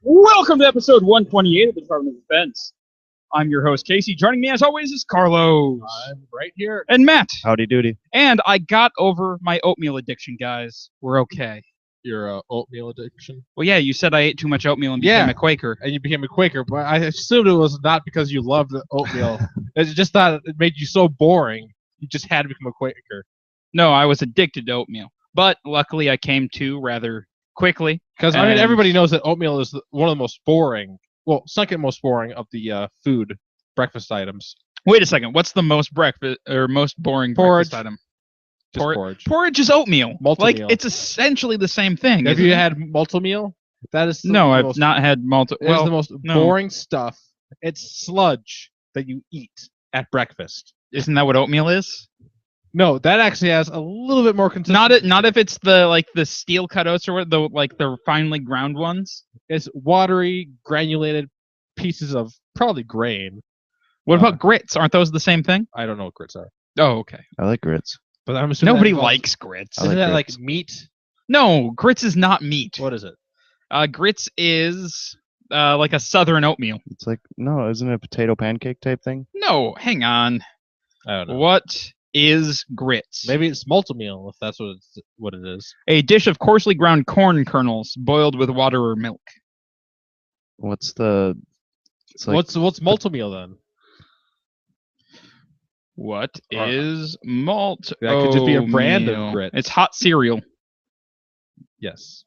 Welcome to episode 128 of the Department of Defense. I'm your host, Casey. Joining me, as always, is Carlos. I'm right here. And Matt. Howdy doody. And I got over my oatmeal addiction, guys. We're okay. Your oatmeal addiction. Well, yeah, you said I ate too much oatmeal and became a Quaker. And you became a Quaker, but I assumed it was not because you loved the oatmeal. It's just that it made you so boring, you just had to become a Quaker. No, I was addicted to oatmeal. But luckily, I came to rather quickly. Because, I mean, everybody knows that oatmeal is one of the most boring, well, second most boring of the breakfast items. Wait a second. What's the most boring breakfast item? Just porridge. Porridge is oatmeal. Multi-meal. Like, it's essentially the same thing. Have you had multi-meal? That is no, I've not had multi. It's the most boring stuff. It's sludge that you eat at breakfast. Isn't that what oatmeal is? No, that actually has a little bit more consistency. Not if it's the steel cut oats or the finely ground ones. It's watery, granulated pieces of probably grain. What about grits? Aren't those the same thing? I don't know what grits are. Oh, okay. I like grits. But I'm assuming nobody likes grits. Isn't that grits. like meat? No, grits is not meat. What is it? Grits is like a southern oatmeal. It's like, no, isn't it a potato pancake type thing? No, hang on. I don't know. What is grits? Maybe it's multi-meal, if that's what it is. A dish of coarsely ground corn kernels boiled with water or milk. What's the... It's like, What's multi-meal then? What is malt? That could just be a brand of grits. It's hot cereal. Yes.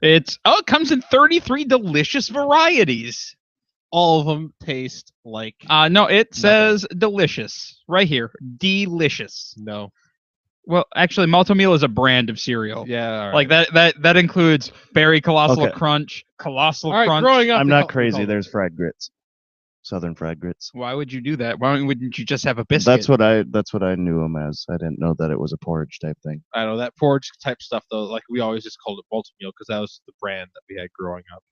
It comes in 33 delicious varieties. All of them taste like... No, it says delicious. Right here. Delicious. No. Well, actually, Malto-Meal is a brand of cereal. Yeah, all right. Like that includes Berry Colossal Okay. Crunch, Colossal All right, Crunch. growing up... I'm they not call- crazy. they call- There's fried grits. Southern fried grits. Why would you do that? Why wouldn't you just have a biscuit? That's what I knew them as. I didn't know that it was a porridge type thing. I know, that porridge type stuff, though, like we always just called it multi-meal because that was the brand that we had growing up.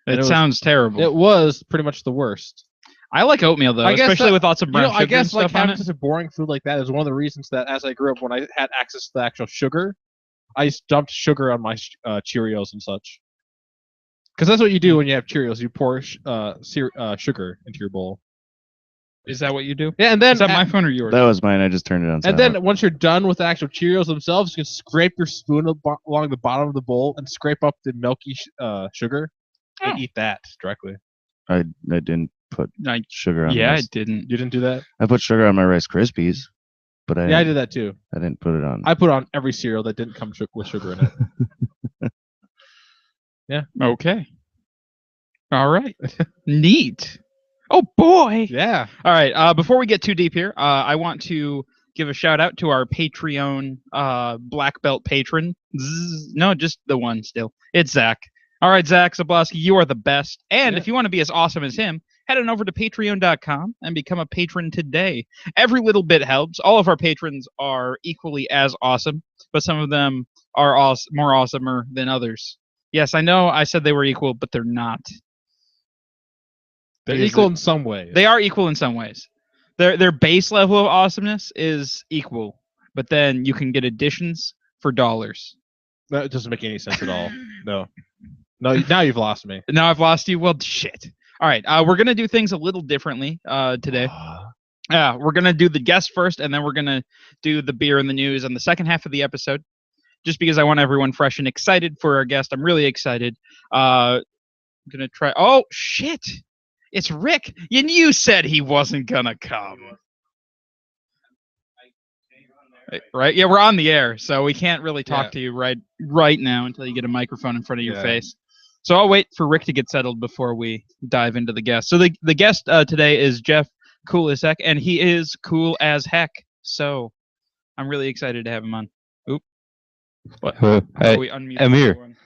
It sounds terrible. It was pretty much the worst. I like oatmeal though, I guess especially that- with lots of brown sugar I guess and like stuff on having it. such a boring food like that is one of the reasons that as I grew up, when I had access to the actual sugar, I just dumped sugar on my Cheerios and such. Because that's what you do when you have Cheerios. You pour sugar into your bowl. Is that what you do? Yeah, and then Is that my phone or yours? That was mine. I just turned it on and silent. then once you're done with the actual Cheerios themselves, you can scrape your spoon along the bottom of the bowl and scrape up the milky sugar and Oh. eat that directly. I didn't put I- sugar on Yeah, I this. didn't. You didn't do that? I put sugar on my Rice Krispies, but Yeah, I did that too. I didn't put it on. I put on every cereal that didn't come with sugar in it. Okay. All right. Neat. Oh boy. Yeah. All right. Before we get too deep here, I want to give a shout out to our Patreon black belt patron. No, just the one still. It's Zach. All right, Zach Zablowski, you are the best. And Yeah. if you want to be as awesome as him, head on over to patreon.com and become a patron today. Every little bit helps. All of our patrons are equally as awesome, but some of them are more awesomer than others. Yes, I know I said they were equal, but they're not. They're Because equal in some ways. They are equal in some ways. Their base level of awesomeness is equal, but then you can get additions for dollars. That doesn't make any sense at all. No. No, now you've lost me. Now I've lost you. Well, shit. All right, we're gonna do things a little differently today. We're gonna do the guest first, and then we're gonna do the beer and the news on the second half of the episode. Just because I want everyone fresh and excited for our guest, I'm really excited. I'm gonna try. Oh shit! It's Rick. You said he wasn't gonna come. Right? Yeah, we're on the air, so we can't really talk Yeah. to you right now until you get a microphone in front of your Yeah. face. So I'll wait for Rick to get settled before we dive into the guest. So the guest today is Jeff Kulisek, and he is cool as heck. So I'm really excited to have him on. Oop. What? Hey, Oh, we unmuted I'm here. everyone.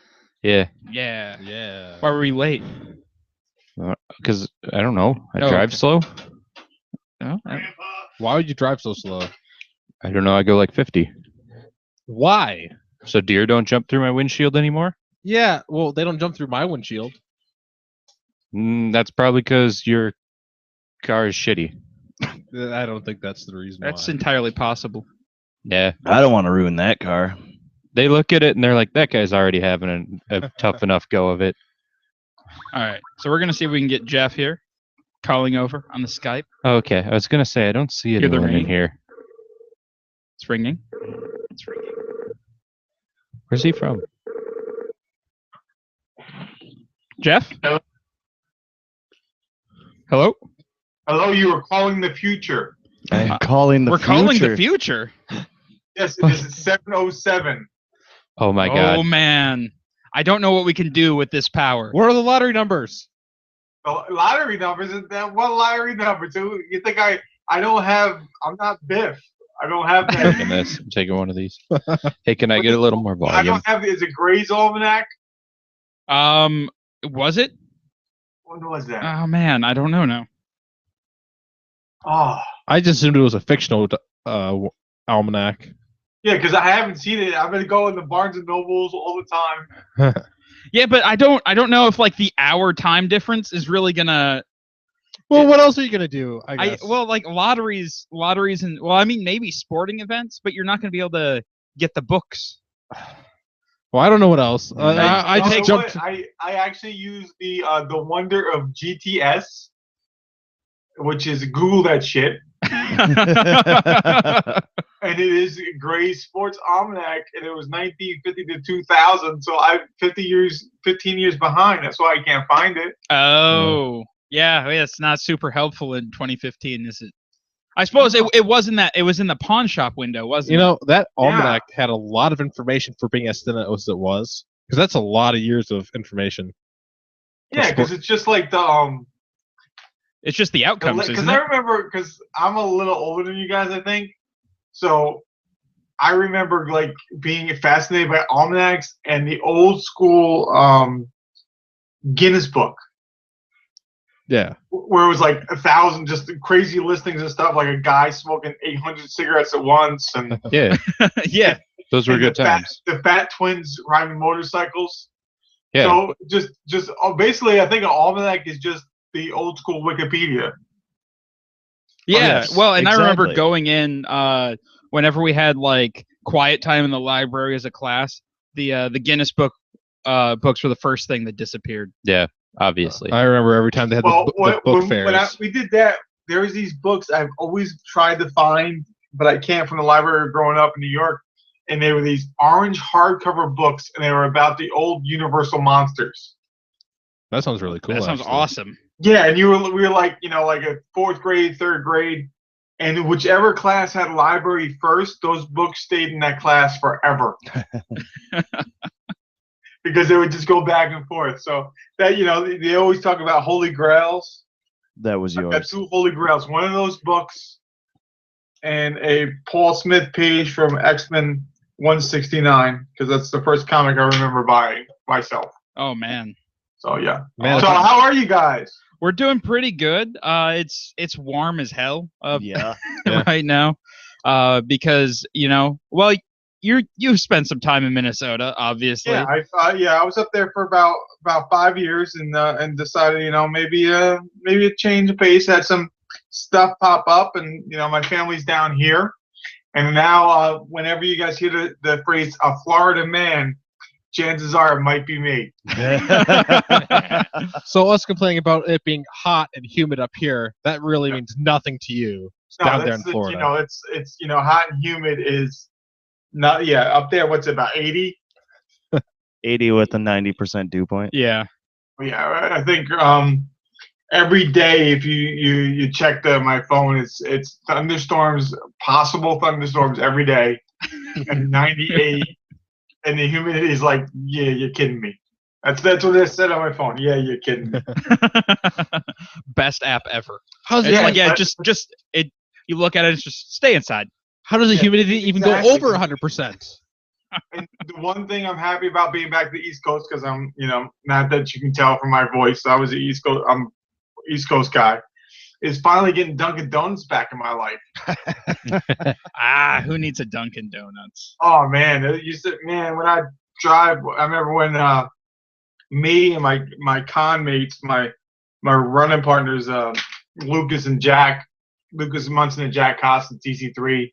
yeah, Yeah. Yeah. Why were we late? because I don't know. I Oh, drive okay. slow. No? Why would you drive so slow? I don't know. I go like 50. Why? So deer don't jump through my windshield anymore. Yeah, well, they don't jump through my windshield. That's probably because your car is shitty. I don't think that's the reason That's why. entirely possible. Yeah, I don't want to ruin that car. they look at it and they're like, "That guy's already having a tough enough go of it." All right. So we're gonna see if we can get Jeff here, calling over on the Skype. Okay, I was gonna say I don't see Hear the anyone in ring? here. It's ringing. It's ringing. Where's he from? Jeff. Hello? Hello. Hello, you were calling the future. I'm calling the We're future. calling the future. Yes, it is 7:07. Oh my Oh god. man, I don't know what we can do with this power. What are the lottery numbers? The lottery numbers, is that what lottery number? So you think I don't have, I'm not Biff. I don't have I'm that. taking this. I'm taking one of these. Hey, can I get a little more I volume? don't have, is it Gray's Almanac? Was it? When was that? Oh man, I don't know now. Oh, I just assumed it was a fictional almanac. yeah, because I haven't seen it. I've been going to Barnes and Nobles all the time. Yeah, but I don't know if like the hour time difference is really gonna. Well, what else are you gonna do? I I guess. well, like lotteries, and well, I mean maybe sporting events, but you're not gonna be able to get the books. Well, I don't know what else. I I You just know jumped. what? I actually use the wonder of GTS, which is Google that shit. And it is Gray's Sports Almanac, and it was 1950 to 2000. So I'm 15 years behind. That's why I can't find it. Oh, yeah, it's not super helpful in 2015, is it? I suppose it wasn't that. It was in the pawn shop window, wasn't You it? know, that Yeah. almanac had a lot of information for being as thin as it was, because that's a lot of years of information. Yeah, because it's just like the It's just the outcomes, because isn't I it? remember, because I'm a little older than you guys, I think. So I remember like being fascinated by almanacs and the old school Guinness book, Yeah. where it was like 1,000 just crazy listings and stuff, like a guy smoking 800 cigarettes at once, and Yeah, Yeah. those were and good the fat, times. the fat twins riding motorcycles. Yeah. So just basically, I think an almanac is just the old school Wikipedia. Yeah, yes, well, and I remember exactly. going in whenever we had like quiet time in the library as a class. The Guinness book books were the first thing that disappeared. Obviously. I remember every time they had Well, the book fairs. we did that, there was these books I've always tried to find, but I can't, from the library growing up in New York. And they were these orange hardcover books, and they were about the old Universal monsters. That sounds really cool. That sounds actually. awesome. Yeah, and we were like, like a fourth grade, third grade, and whichever class had library first, those books stayed in that class forever. Because they would just go back and forth. So that, they always talk about holy grails. That was I've got yours. 2 holy grails. One of those books and a Paul Smith page from X-Men 169, because that's the first comic I remember buying myself. Oh man, So yeah. Man, So how are you guys? we're doing pretty good. It's warm as hell Yeah. Yeah. right now, because well, you've spent some time in Minnesota, obviously. Yeah, I was up there for about 5 years, and decided, maybe a change of pace. Had some stuff pop up, and my family's down here. And now, whenever you guys hear the phrase "a Florida man," chances are it might be me. So us complaining about it being hot and humid up here, that really means nothing to you. It's No, down there that's in Florida. it's hot and humid is not, yeah, up there. What's it, about 80? 80 with a 90% dew point. Yeah. Yeah, I think every day, if you check my phone, it's thunderstorms, possible thunderstorms every day, and 98, and the humidity is like, yeah, you're kidding me. That's what it said on my phone. Yeah, you're kidding me. Best app ever. How's It's it? like, yeah, but- just it. You look at it, it's just stay inside. How does the Yeah, humidity even go exactly. over 100%? And the one thing I'm happy about being back to the East Coast, because I'm, not that you can tell from my voice, I was an East Coast guy, is finally getting Dunkin' Donuts back in my life. Who needs a Dunkin' Donuts? Oh man, it used to, when I drive, I remember when me and my con mates, my running partners, Lucas Munson and Jack Costin, TC3,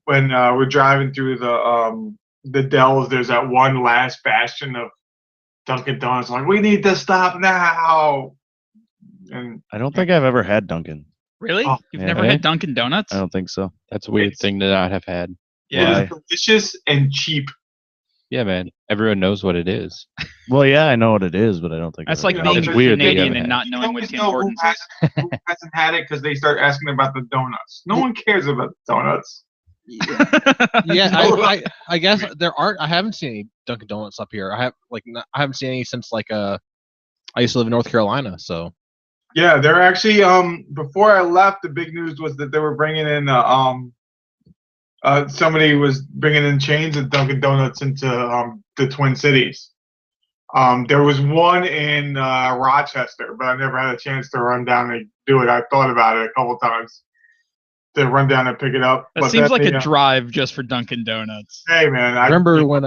when we're driving through the Dells, there's that one last bastion Dunkin' Donuts like, we need to stop now. And I don't think I've ever had Dunkin'. Really? Oh, You've yeah. never had Dunkin' Donuts? I don't think so. That's a weird It's- thing to not have had. Yeah. it is delicious and cheap. Yeah, man. Everyone knows what it is. Well, yeah, I know what it is, but I don't think That's I've like ever being had It's it. weird that you Canadian haven't and had not You knowing what always Tim know who Hortons is. hasn't had it because they start asking about the donuts. No one cares about the donuts. Yeah, No. I guess there aren't. I haven't seen any Dunkin' Donuts up here. I haven't seen any since I used to live in North Carolina. So Yeah, they're actually before I left, the big news was that they were bringing in somebody was bringing in chains of Dunkin' Donuts into the Twin Cities. There was one in Rochester, but I never had a chance to run down and do it. I thought about it a couple times to run down and pick it up. That but seems then like the, a drive just for Dunkin' Donuts. hey man, I remember when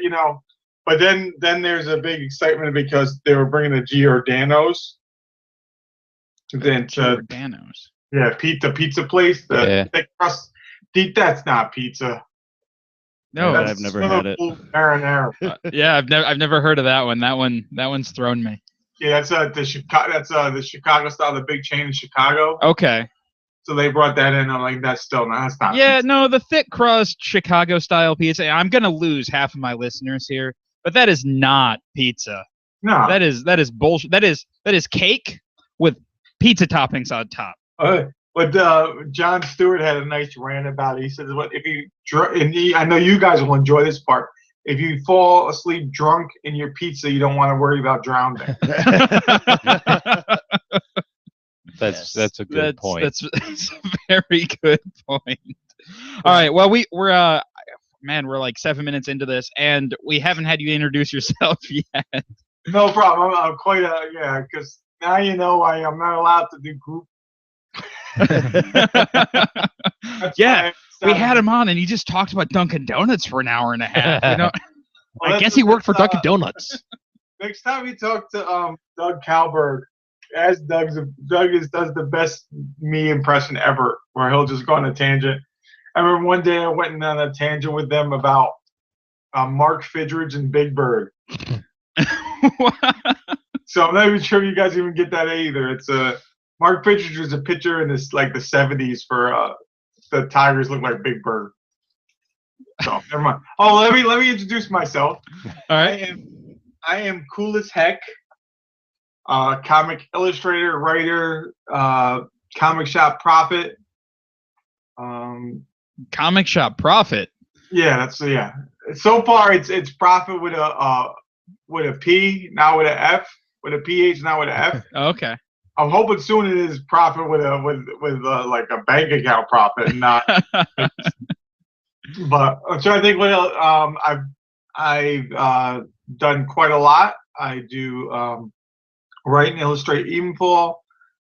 you know, but then there's a big excitement because they were bringing the Giordano's. Then to Giordano's. yeah, pizza place, the Yeah. thick crust. That's not pizza. No, Yeah, That's I've never had it. Marinara. yeah, I've never heard of that one. That one's thrown me. Yeah, that's the Chicago. That's the Chicago style, the big chain in Chicago. Okay. So they brought that in. I'm like, that's still not. That's not. Yeah, pizza. no, the thick crust Chicago style pizza. I'm gonna lose half of my listeners here, but that is not pizza. No. That is bullshit. That is cake with pizza toppings on top. But John Stewart had a nice rant about it. He said, "What if you I know you guys will enjoy this part. If you fall asleep drunk in your pizza, you don't want to worry about drowning." That's a good point. That's a very good point. All right. Well, we're we're like 7 minutes into this, and we haven't had you introduce yourself yet. No problem. I'm quite because now you know why I'm not allowed to do group. That's Yeah, why we had him on, and he just talked about Dunkin' Donuts for an hour and a half. You know, Well, I guess he worked for Dunkin' Donuts. Next time you talk to Doug Kalberg, as does the best me impression ever, where he'll just go on a tangent. I remember one day I went on a tangent with them about Mark Fidridge and Big Bird. So I'm not even sure you guys even get that either. It's Mark Fidridge was a pitcher in this like the 70s for the Tigers, look like Big Bird. So never mind. Oh, let me introduce myself. All right. I am cool as heck. Comic illustrator, writer, comic shop prophet. Comic shop profit. Yeah, that's yeah. So far, it's prophet with a P, not with an F, with a PH, not with an F. Okay. I'm hoping soon it is profit with like a bank account profit, not. But I'm trying to think what else. I've done quite a lot. I do write and illustrate Evenfall.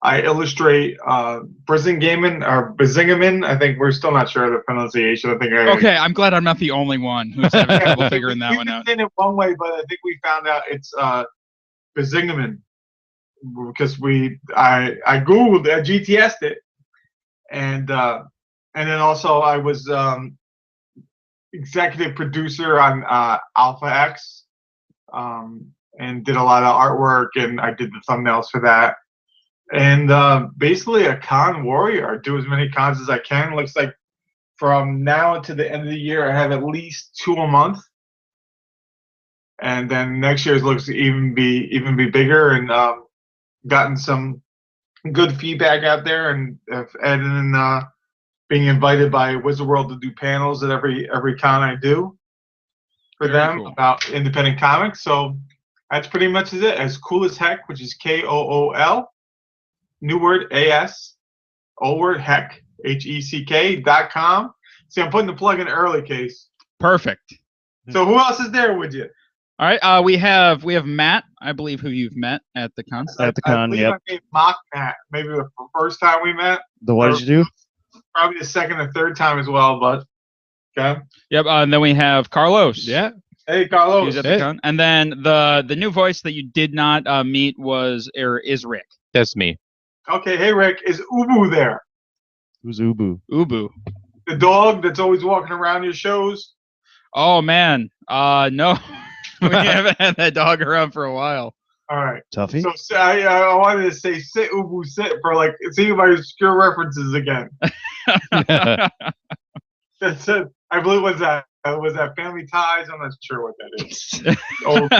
I illustrate Brisingamen or Brisingamen. I think we're still not sure of the pronunciation. I think Okay, I'm glad I'm not the only one who's having trouble figuring that We've one been out. saying it one way, but I think we found out it's Brisingamen because I googled it, I GTS'd it, and then also I was executive producer on Alpha X, and did a lot of artwork, and I did the thumbnails for that. And basically a con warrior. I do as many cons as I can. Looks like from now to the end of the year, I have at least 2 a month. And then next year's looks to even be bigger, and gotten some good feedback out there, and being invited by Wizard World to do panels at every con I do for Very them cool. about independent comics. So that's pretty much it. As Cool as Heck, which is KOOL, new word AS, old word heck, HECK.com. See, I'm putting the plug in early, Case. Perfect. So who else is there with you? All right. We have Matt, I believe, who you've met at the con. At the I con, believe yep. I named Mock Matt. Maybe the first time we met. What did you do? Probably the second or third time as well, but okay. Yep. And then we have Carlos. Yeah. Hey, Carlos. Who's at the con. And then the new voice that you did not meet is Rick. That's me. Okay, hey Rick, is Ubu there? Who's Ubu? Ubu. The dog that's always walking around your shows? Oh man. No. We haven't had that dog around for a while. All right. Tuffy? So I wanted to say sit Ubu sit for like see if I obscure references again. That's it. I believe was that Family Ties. I'm not sure what that is. Old,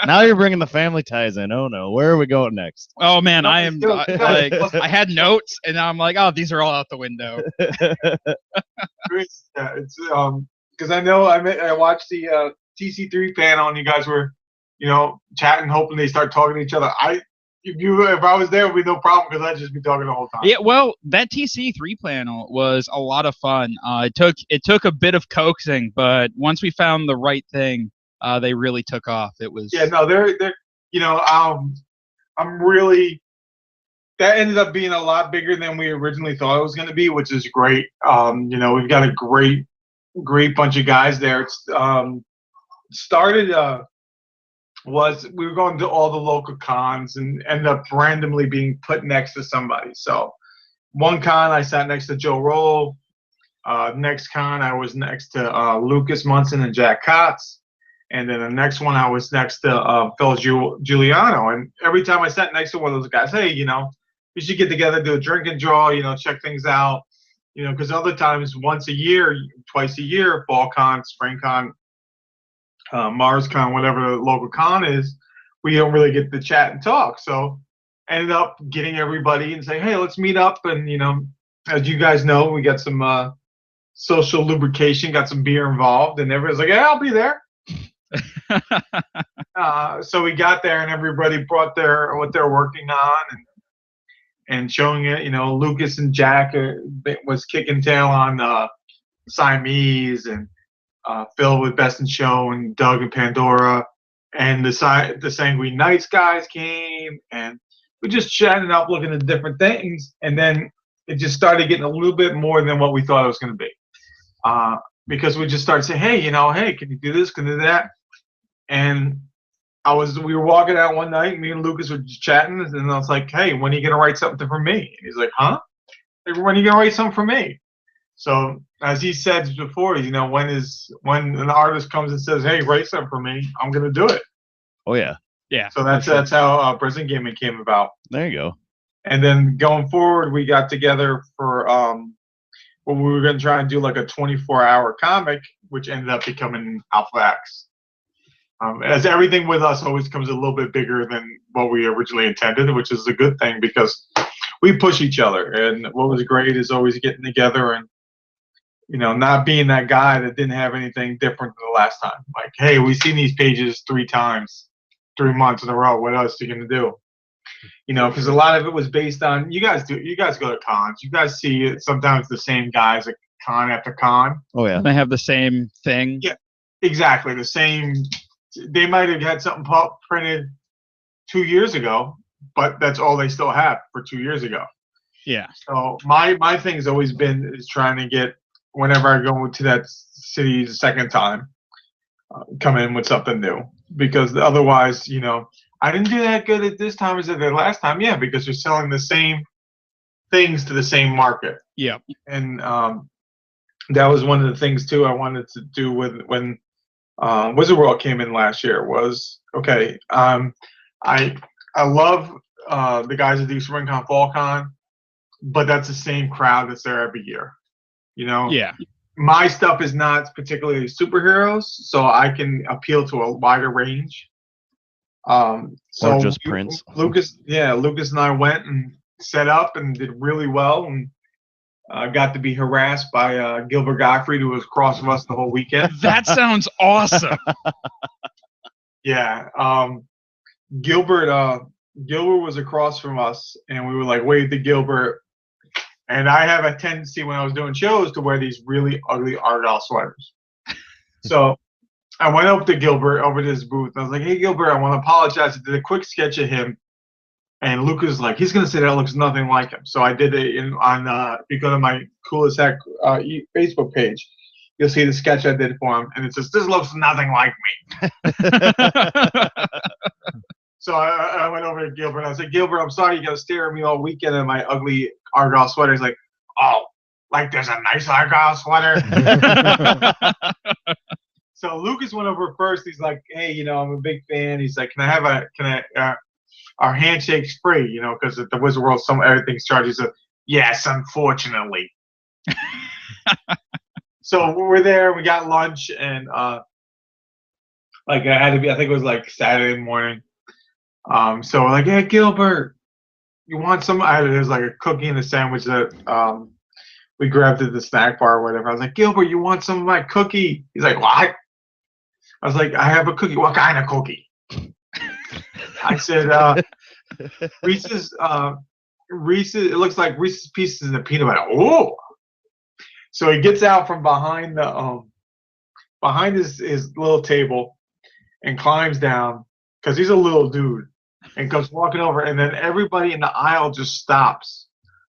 Now you're bringing the family ties in. Oh no, where are we going next? Oh man, No, I am still- like I had notes and now I'm like, oh, these are all out the window. yeah, it's because I know I watched the TC3 panel and you guys were chatting, hoping they start talking to each other. If I was there, it would be no problem because I'd just be talking the whole time. Yeah, well, that TC3 panel was a lot of fun. It took a bit of coaxing, but once we found the right thing, they really took off. It was Yeah, no, they're I'm really that ended up being a lot bigger than we originally thought it was going to be, which is great. We've got a great bunch of guys there. It's started was we were going to all the local cons and ended up randomly being put next to somebody. So one con I sat next to Joe Roll. Next con I was next to Lucas Munson and Jack Kotz. And then the next one I was next to Phil Giuliano. And every time I sat next to one of those guys, hey, we should get together, do a drink and draw, check things out. Because other times, once a year, twice a year, fall con, spring con, Mars con, whatever the local con is, we don't really get to chat and talk. So ended up getting everybody and saying, hey, let's meet up. And, as you guys know, we got some social lubrication, got some beer involved. And everybody's like, yeah, I'll be there. So we got there and everybody brought what they're working on and showing it. Lucas and Jack was kicking tail on Siamese and Phil with Best in Show and Doug and Pandora, and the Sanguine Knights guys came and we just chatted up, looking at different things, and then it just started getting a little bit more than what we thought it was going to be, because we just started saying, hey, hey, can you do this? Can you do that? And we were walking out one night, me and Lucas were just chatting, and I was like, hey, when are you going to write something for me? And he's like, huh? Like, when are you going to write something for me? So as he said before, when an artist comes and says, hey, write something for me, I'm going to do it. Oh yeah, yeah. So that's how Prison Gaming came about. there you go. And then going forward, we got together for when we were going to try and do like a 24-hour comic, which ended up becoming Alpha X. As everything with us always comes a little bit bigger than what we originally intended, which is a good thing because we push each other. And what was great is always getting together and, not being that guy that didn't have anything different than the last time. Like, hey, we've seen these pages 3 times, 3 months in a row. What else are you going to do? Because a lot of it was based on you guys go to cons. You guys see it sometimes the same guys at con after con. Oh yeah. They have the same thing. Yeah, exactly the same. They might have had something printed 2 years ago, but that's all they still have for 2 years ago. Yeah. So my thing has always been is trying to get whenever I go to that city the second time, come in with something new, because otherwise, I didn't do that good at this time as I did last time. Yeah, because you're selling the same things to the same market. Yeah. And that was one of the things too I wanted to do with when Wizard World came in last year was okay. I love the guys that do SpringCon, FallCon, but that's the same crowd that's there every year. Yeah. My stuff is not particularly superheroes, so I can appeal to a wider range. So Or just Prince. Lucas and I went and set up and did really well, and got to be harassed by Gilbert Gottfried, who was across from us the whole weekend. That sounds awesome. Yeah, Gilbert was across from us, and we were like, wave to Gilbert. And I have a tendency when I was doing shows to wear these really ugly Argyle sweaters. So I went up to Gilbert over to his booth. And I was like, hey, Gilbert, I want to apologize. I did a quick sketch of him. And Lucas was like, he's going to say that looks nothing like him. So I did it if you go to my Cool as Heck Facebook page, you'll see the sketch I did for him. And it says, this looks nothing like me. So I went over to Gilbert. And I said, Gilbert, I'm sorry you got to stare at me all weekend in my ugly Argyle sweater. He's like, oh, like there's a nice Argyle sweater. So Lucas went over first. He's like, "Hey, I'm a big fan." He's like, our handshake's free, because at the Wizard World, everything's charged." He said, "Yes, unfortunately." So we're there. We got lunch, and like I had to be. I think it was like Saturday morning. So we're like, "Hey, Gilbert, you want some?" There's like a cookie and a sandwich that we grabbed at the snack bar or whatever. I was like, "Gilbert, you want some of my cookie?" He's like, "What?" I was like, "I have a cookie." "What kind of cookie?" I said, Reese's. Reese's. It looks like Reese's Pieces in the peanut butter. Oh. So he gets out from behind his little table and climbs down because he's a little dude and goes walking over, and then everybody in the aisle just stops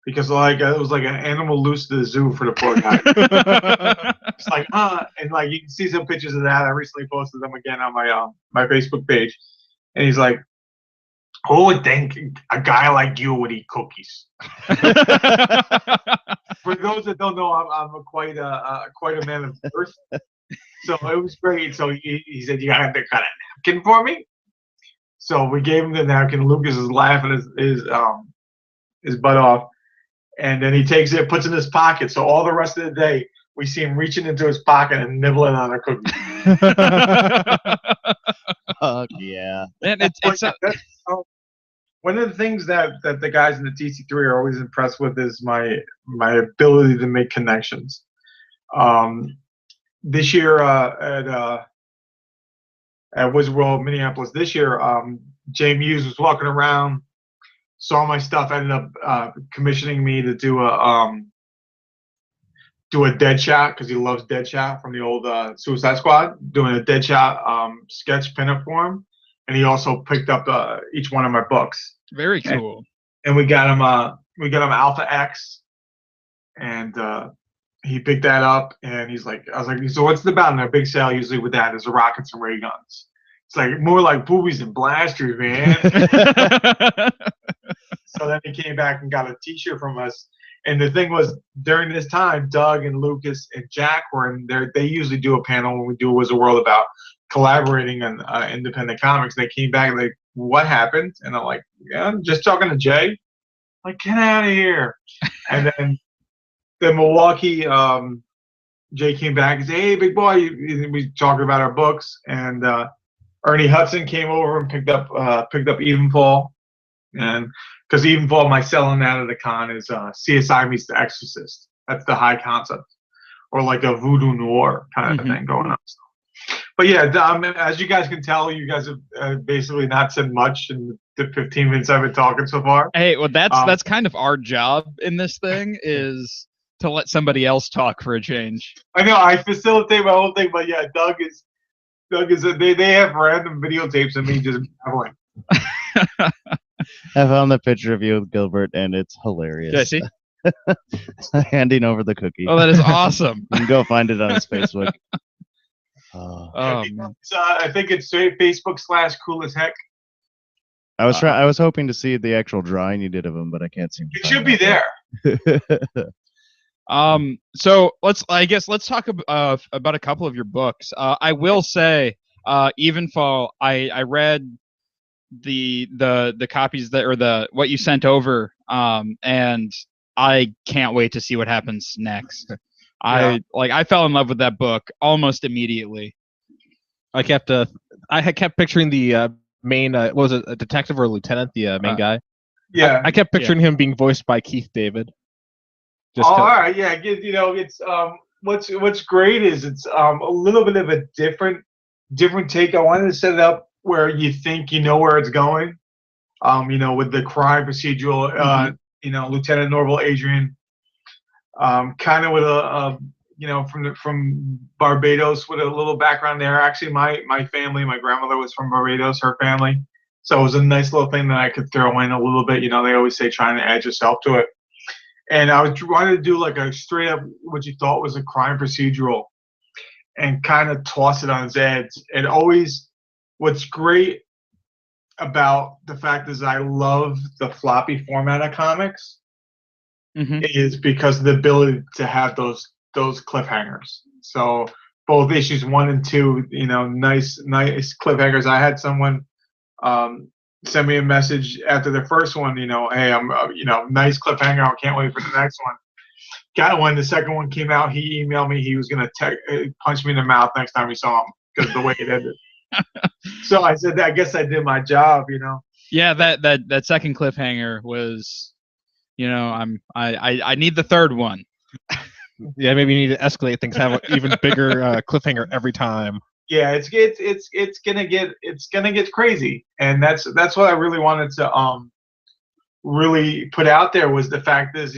because it was like an animal loose to the zoo for the poor guy. It's like, and like you can see some pictures of that. I recently posted them again on my Facebook page, and he's like, "Who would think a guy like you would eat cookies?" For those that don't know, I'm quite a man of earth. So it was great. So he said, "You got a napkin for me?" So we gave him the napkin. Lucas is laughing his butt off, and then he takes it, puts it in his pocket. So all the rest of the day, we see him reaching into his pocket and nibbling on a cookie. Fuck yeah. And it's one of the things that the guys in the TC3 are always impressed with is my ability to make connections. This year at Wizard World Minneapolis, this year, Jay Muse was walking around, saw my stuff, ended up commissioning me to do a Deadshot because he loves Deadshot from the old Suicide Squad, doing a Deadshot sketch pinup for him, and he also picked up each one of my books. very cool. And we got him Alpha X, and he picked that up, and I was like, "So what's it about?" And their big sale usually with that is the rockets and ray guns. It's like more like boobies and blasters, man. So then he came back and got a T-shirt from us. And the thing was, during this time, Doug and Lucas and Jack were in there. They usually do a panel when we do a Wizard World about collaborating on independent comics. They came back and like, "What happened?" And I'm like, "Yeah, I'm just talking to Jay." Like, "Get out of here." And then the Milwaukee, Jay came back and said, "Hey, big boy," we talked about our books. And Ernie Hudson came over and picked up Evenfall. And because Evenfall, my selling out of the con is CSI meets The Exorcist. That's the high concept, or like a voodoo noir kind of thing going on. But yeah, as you guys can tell, you guys have basically not said much in the 15 minutes I've been talking so far. Hey, well, that's kind of our job in this thing is to let somebody else talk for a change. I know I facilitate my whole thing, but yeah, Doug is they have random videotapes of me just babbling. I found the picture of you with Gilbert, and it's hilarious. Did I see? Handing over the cookie. Oh, that is awesome. You can go find it on his Facebook. Oh. Man. I think it's Facebook/cool as heck. I was hoping to see the actual drawing you did of him, but I can't seem to. It should be there. So let's talk about a couple of your books. I will say, Evenfall, I read the copies what you sent over, and I can't wait to see what happens next. Yeah. I fell in love with that book almost immediately. I had kept picturing the main, was it a detective or a lieutenant, the main guy? Yeah. I kept picturing him being voiced by Keith David. All right, yeah. It's what's great is it's a little bit of a different take. I wanted to set it up where you think you know where it's going. With the crime procedural, Lieutenant Norval Adrian, kind of with from Barbados with a little background there. Actually, my family, my grandmother was from Barbados, her family, so it was a nice little thing that I could throw in a little bit. They always say trying to add yourself to it. And I was trying to do like a straight up what you thought was a crime procedural and kind of toss it on its head. And always, what's great about the fact is I love the floppy format of comics is because of the ability to have those cliffhangers. So both issues 1 and 2. Nice cliffhangers. I had someone send me a message after the first one. Hey, I'm nice cliffhanger. I can't wait for the next one. Got one. The second one came out. He emailed me. He was gonna punch me in the mouth next time he saw him because the way it ended. So I said, I guess I did my job. Yeah, that second cliffhanger was, I need the third one. Yeah, maybe you need to escalate things. Have an even bigger cliffhanger every time. Yeah, it's gonna get crazy, and that's what I really wanted to really put out there was the fact is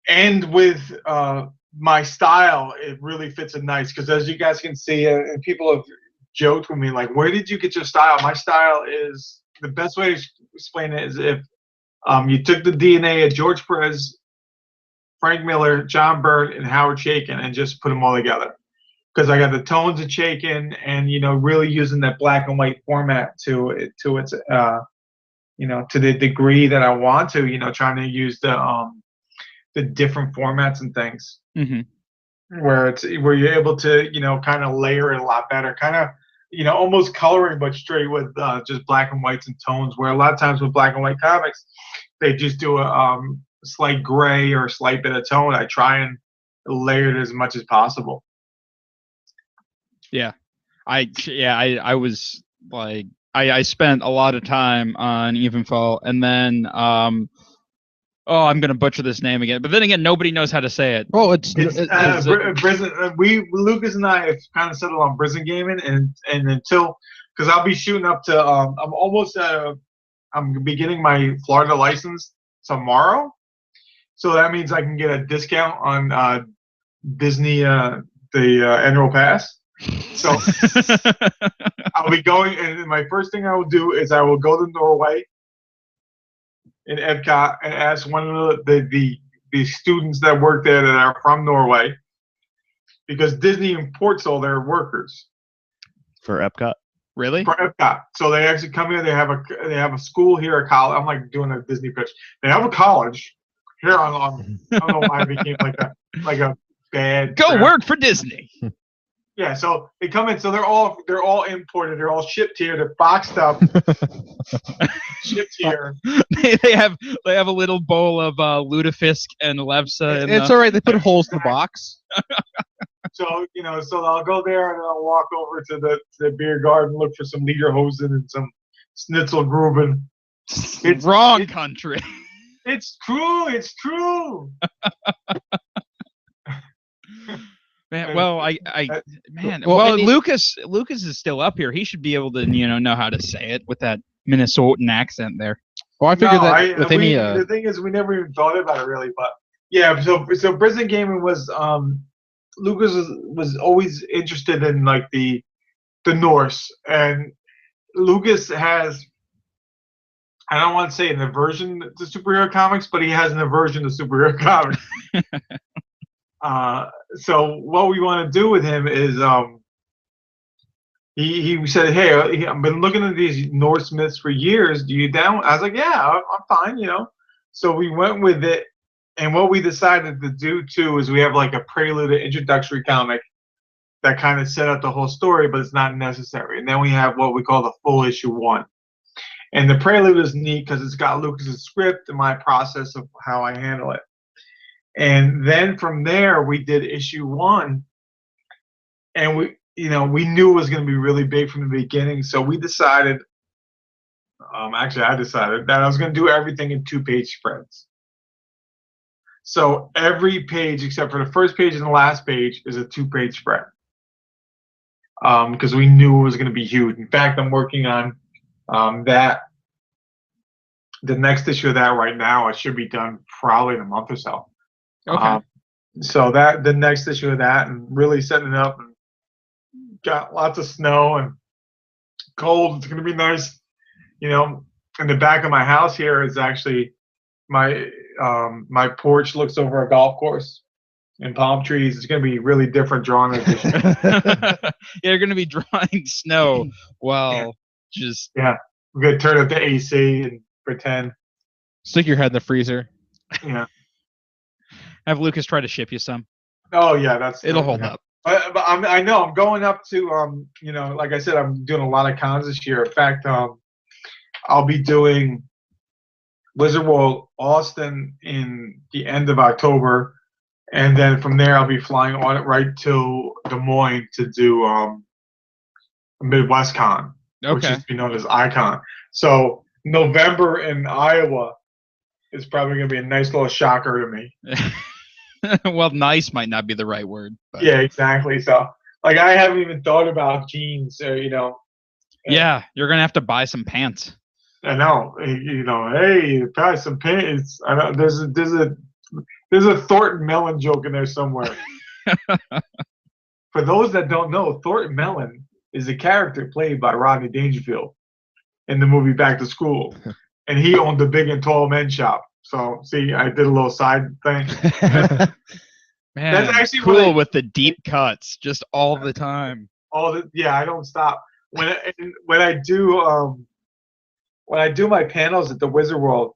and with my style, it really fits in nice because as you guys can see, and people have joked with me like, where did you get your style? My style is the best way to explain it is if you took the DNA of George Perez, Frank Miller, John Byrne, and Howard Chaykin and just put them all together. Because I got the tones of Chaykin and really using that black and white format to its to the degree that I want to, trying to use the different formats and things. Mm-hmm. Where you're able to kind of layer it a lot better, kind of almost coloring but straight with just black and whites and tones, where a lot of times with black and white comics they just do a slight gray or a slight bit of tone. I try and layer it as much as possible. Yeah, I was like, I spent a lot of time on Evenfall, and then I'm gonna butcher this name again, but then again, nobody knows how to say it. Oh, Lucas and I have kind of settled on Prison Gaming, and until because I'll be shooting up to I'm beginning my Florida license tomorrow, so that means I can get a discount on Disney the annual pass. So I'll be going, and my first thing I will do is I will go to Norway in Epcot and ask one of the students that work there that are from Norway, because Disney imports all their workers for Epcot. Really? For Epcot, so they actually come here. They have a school here, a college. I'm like doing a Disney pitch. They have a college here on I don't know why it became like a bad. Go crap. work for Disney. Yeah, so they come in. So they're all imported. They're all shipped here. They're boxed up, shipped here. they have a little bowl of lutefisk and levsa. It's all right. They put holes in the box. So so I'll go there and I'll walk over to the beer garden, look for some Lederhosen and some Schnitzelgruben. It's wrong country. It's true. It's true. Man, well, Well, Lucas is still up here. He should be able to, know how to say it with that Minnesotan accent there. Well, I figured with any. The thing is, we never even thought about it really, but yeah. So Prison Gaming was Lucas was always interested in like the Norse, and Lucas has, I don't want to say an aversion to superhero comics, but he has an aversion to superhero comics. So what we want to do with him is he said, hey, I've been looking at these Norse myths for years. Do you down? I was like, yeah, I'm fine, So we went with it, and what we decided to do too is we have like a prelude, an introductory comic that kind of set up the whole story, but it's not necessary. And then we have what we call the full issue 1. And the prelude is neat because it's got Lucas's script and my process of how I handle it. And then from there, we did issue 1, and we knew it was going to be really big from the beginning. So we decided, actually, I decided that I was going to do everything in 2-page spreads. So every page, except for the first page and the last page, is a 2-page spread. Because we knew it was going to be huge. In fact, I'm working on the next issue of that right now. It should be done probably in a month or so. Okay. So that the next issue of that, and really setting it up, and got lots of snow and cold. It's gonna be nice, In the back of my house here is actually my porch looks over a golf course and palm trees. It's gonna be really different drawing edition. Yeah, you're gonna be drawing snow while just we're gonna turn up the AC and pretend. Stick your head in the freezer. Yeah. have Lucas try to ship you some. Oh yeah, It'll hold up. But I know I'm going up to like I said, I'm doing a lot of cons this year. In fact, I'll be doing Wizard World Austin in the end of October, and then from there I'll be flying on it right to Des Moines to do Midwest Con, which Okay. used to be known as Icon. So November in Iowa is probably going to be a nice little shocker to me. Well, nice might not be the right word. But Yeah, exactly. So like I haven't even thought about jeans. yeah, you're gonna have to buy some pants. I know. Hey, buy some pants. I know. There's a Thornton Mellon joke in there somewhere. For those that don't know, Thornton Mellon is a character played by Rodney Dangerfield in the movie Back to School, and he owned the Big and Tall Men's Shop. So, see, I did a little side thing. Man, That's actually cool with the deep cuts, just all the time. I don't stop when I do my panels at the Wizard World.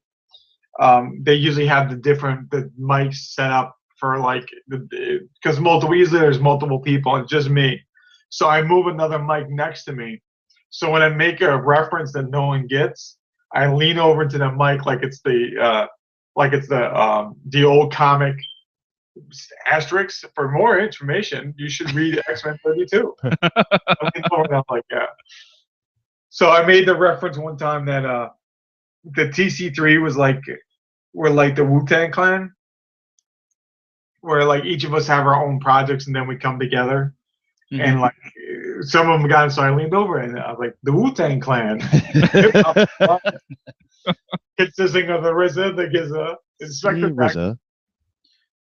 They usually have the mics set up for like because usually there's multiple people and just me, so I move another mic next to me. So when I make a reference that no one gets, I lean over to the mic like it's the old comic asterisk. For more information, you should read X-Men 32. I lean over and I'm like, yeah. So I made the reference one time that the TC3 we're like the Wu-Tang Clan, where like each of us have our own projects and then we come together. Mhm. And like some of them got it, so I leaned over and I was like, the Wu-Tang Clan, consisting of the RZA, the GZA, Inspector Pac,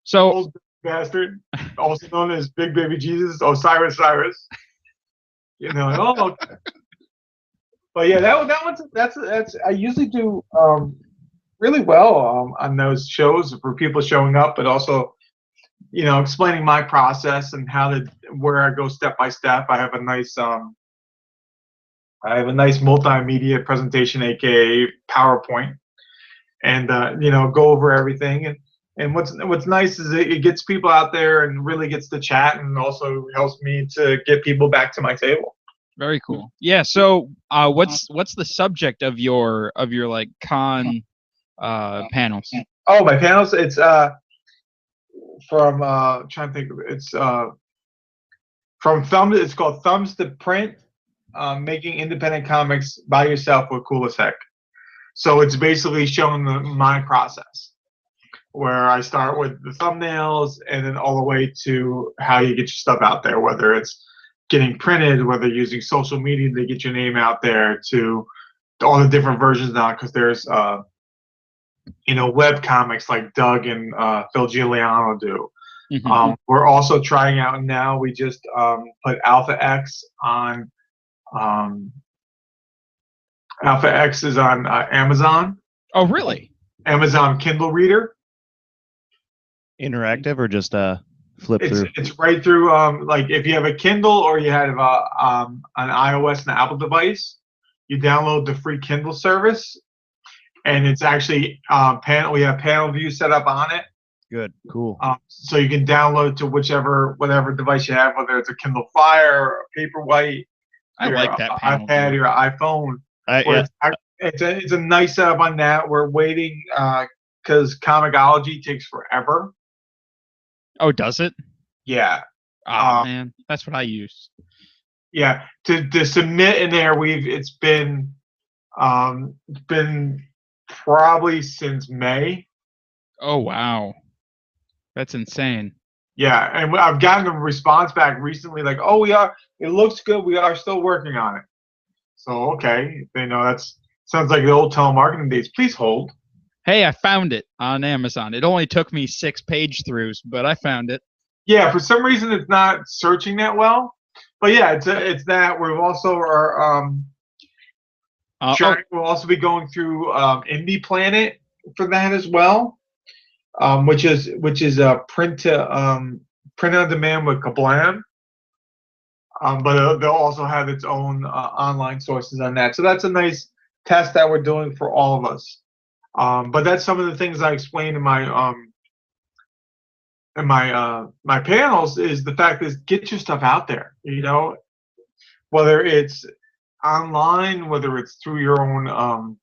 So old bastard, also known as Big Baby Jesus, Osiris Cyrus. But yeah, that's I usually do really well on those shows for people showing up, but also explaining my process and where I go step by step. I have a nice multimedia presentation, aka PowerPoint, and go over everything. And what's nice is it gets people out there and really gets to chat, and also helps me to get people back to my table. very cool. Yeah. So what's the subject of your like con panels? Oh, my panels. It's from trying to think. It's from Thumbs. It's called Thumbs to Print. Making independent comics by yourself with cool as heck. So it's basically showing my process, where I start with the thumbnails and then all the way to how you get your stuff out there, whether it's getting printed, whether using social media to get your name out there, to all the different versions now, because there's web comics like Doug and Phil Giuliano do. Mhm. We're also trying out now. We just put Alpha X on. Alpha X is on Amazon. Oh, really? Amazon Kindle Reader. Interactive or just flip through? It's right through. Like if you have a Kindle or you have an iOS and Apple device, you download the free Kindle service, and it's actually we have panel view set up on it. Good, cool. So you can download to whatever device you have, whether it's a Kindle Fire or a Paperwhite. I like that panel iPad view. or iPhone. Yeah. It's a nice setup on that. We're waiting because Comixology takes forever. Oh, does it? Yeah. Oh man, that's what I use. Yeah. To submit in there, it's been probably since May. Oh wow, that's insane. Yeah, and I've gotten a response back recently, like, "Oh, it looks good. We are still working on it." So okay, that sounds like the old telemarketing days. Please hold. Hey, I found it on Amazon. It only took me 6 page throughs, but I found it. Yeah, for some reason it's not searching that well, but yeah, it's that. We've also we'll also be going through Indie Planet for that as well, which is a print on demand with Kablam. But they'll also have its own online sources on that. So that's a nice test that we're doing for all of us. But that's some of the things I explained in my my panels is the fact is get your stuff out there. Whether it's online, whether it's through your own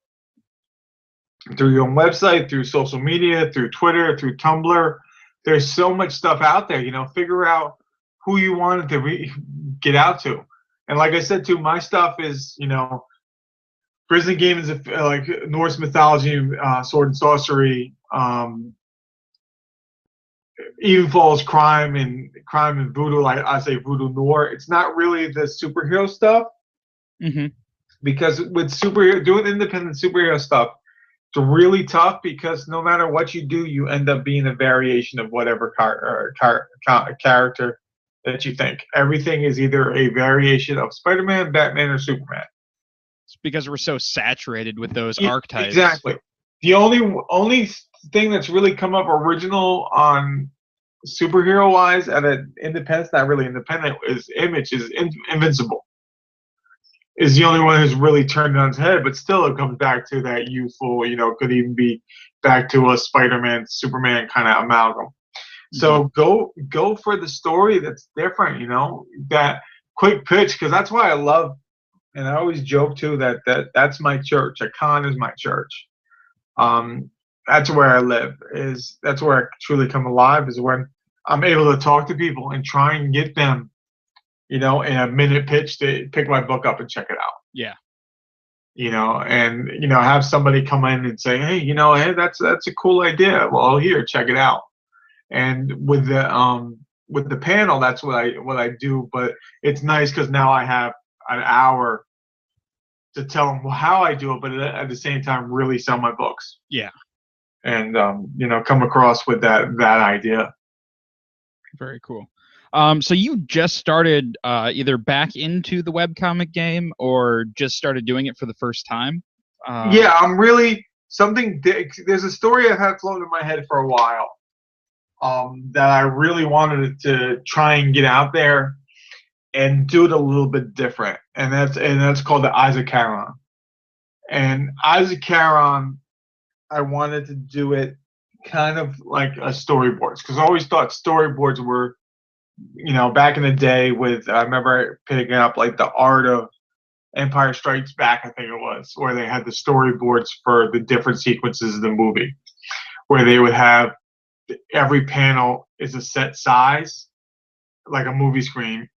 website, through social media, through Twitter, through Tumblr. There's so much stuff out there. Figure out who you want to get out to. And like I said too, my stuff is Prison Game is like Norse mythology, sword and sorcery. Even Falls crime and voodoo. Like I say, voodoo noir. It's not really the superhero stuff Mm-hmm. because with doing independent superhero stuff, it's really tough because no matter what you do, you end up being a variation of whatever character that you think. Everything is either a variation of Spider-Man, Batman, or Superman. It's because we're so saturated with those Yeah, archetypes. Exactly. The only thing that's really come up original on superhero-wise at an independent, not really independent, is Image is Invincible. Is the only one who's really turned it on its head, but still it comes back to that youthful, could even be back to a Spider-Man, Superman kind of amalgam. So go for the story that's different, that quick pitch, because that's why I love, and I always joke too that's my church. A con is my church. That's where I live. That's where I truly come alive. Is when I'm able to talk to people and try and get them, in a minute pitch to pick my book up and check it out. Yeah. And have somebody come in and say, hey, hey, that's a cool idea. Well, here, check it out. And with the panel, that's what I do. But it's nice because now I have an hour to tell them how I do it, but at the same time, really sell my books. Yeah. And come across with that idea. Very cool. So you just started either back into the webcomic game or just started doing it for the first time? Yeah, I'm really there's a story I've had floating in my head for a while that I really wanted to try and get out there and do it a little bit different, and that's called the Eyes of Charon. And Eyes of Charon, I wanted to do it kind of like a storyboards, because I always thought storyboards were, back in the day with, I remember picking up like the Art of Empire Strikes Back, I think it was, where they had the storyboards for the different sequences of the movie, where they would have every panel is a set size, like a movie screen,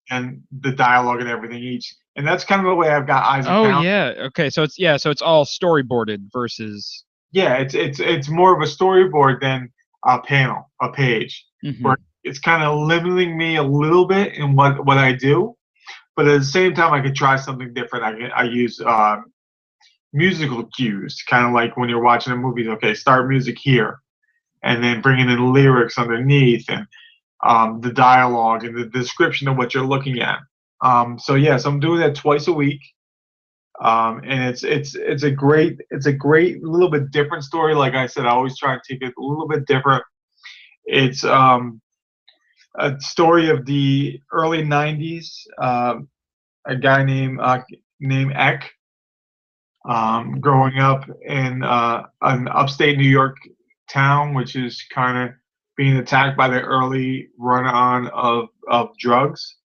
and the dialogue and everything each. And that's kind of the way I've got Eyes of Charon. Oh yeah, okay. So it's all storyboarded versus. Yeah, it's more of a storyboard than a page. Mm-hmm. Where it's kind of limiting me a little bit in what I do, but at the same time I could try something different. I use musical cues, kind of like when you're watching a movie. Okay, start music here, and then bringing in lyrics underneath, and the dialogue and the description of what you're looking at. So yes, I'm doing that twice a week. And it's a great little bit different story. Like I said, I always try to take it a little bit different. It's a story of the early '90s. A guy named Eck, growing up in an upstate New York town, which is kind of being attacked by the early run-on of drugs.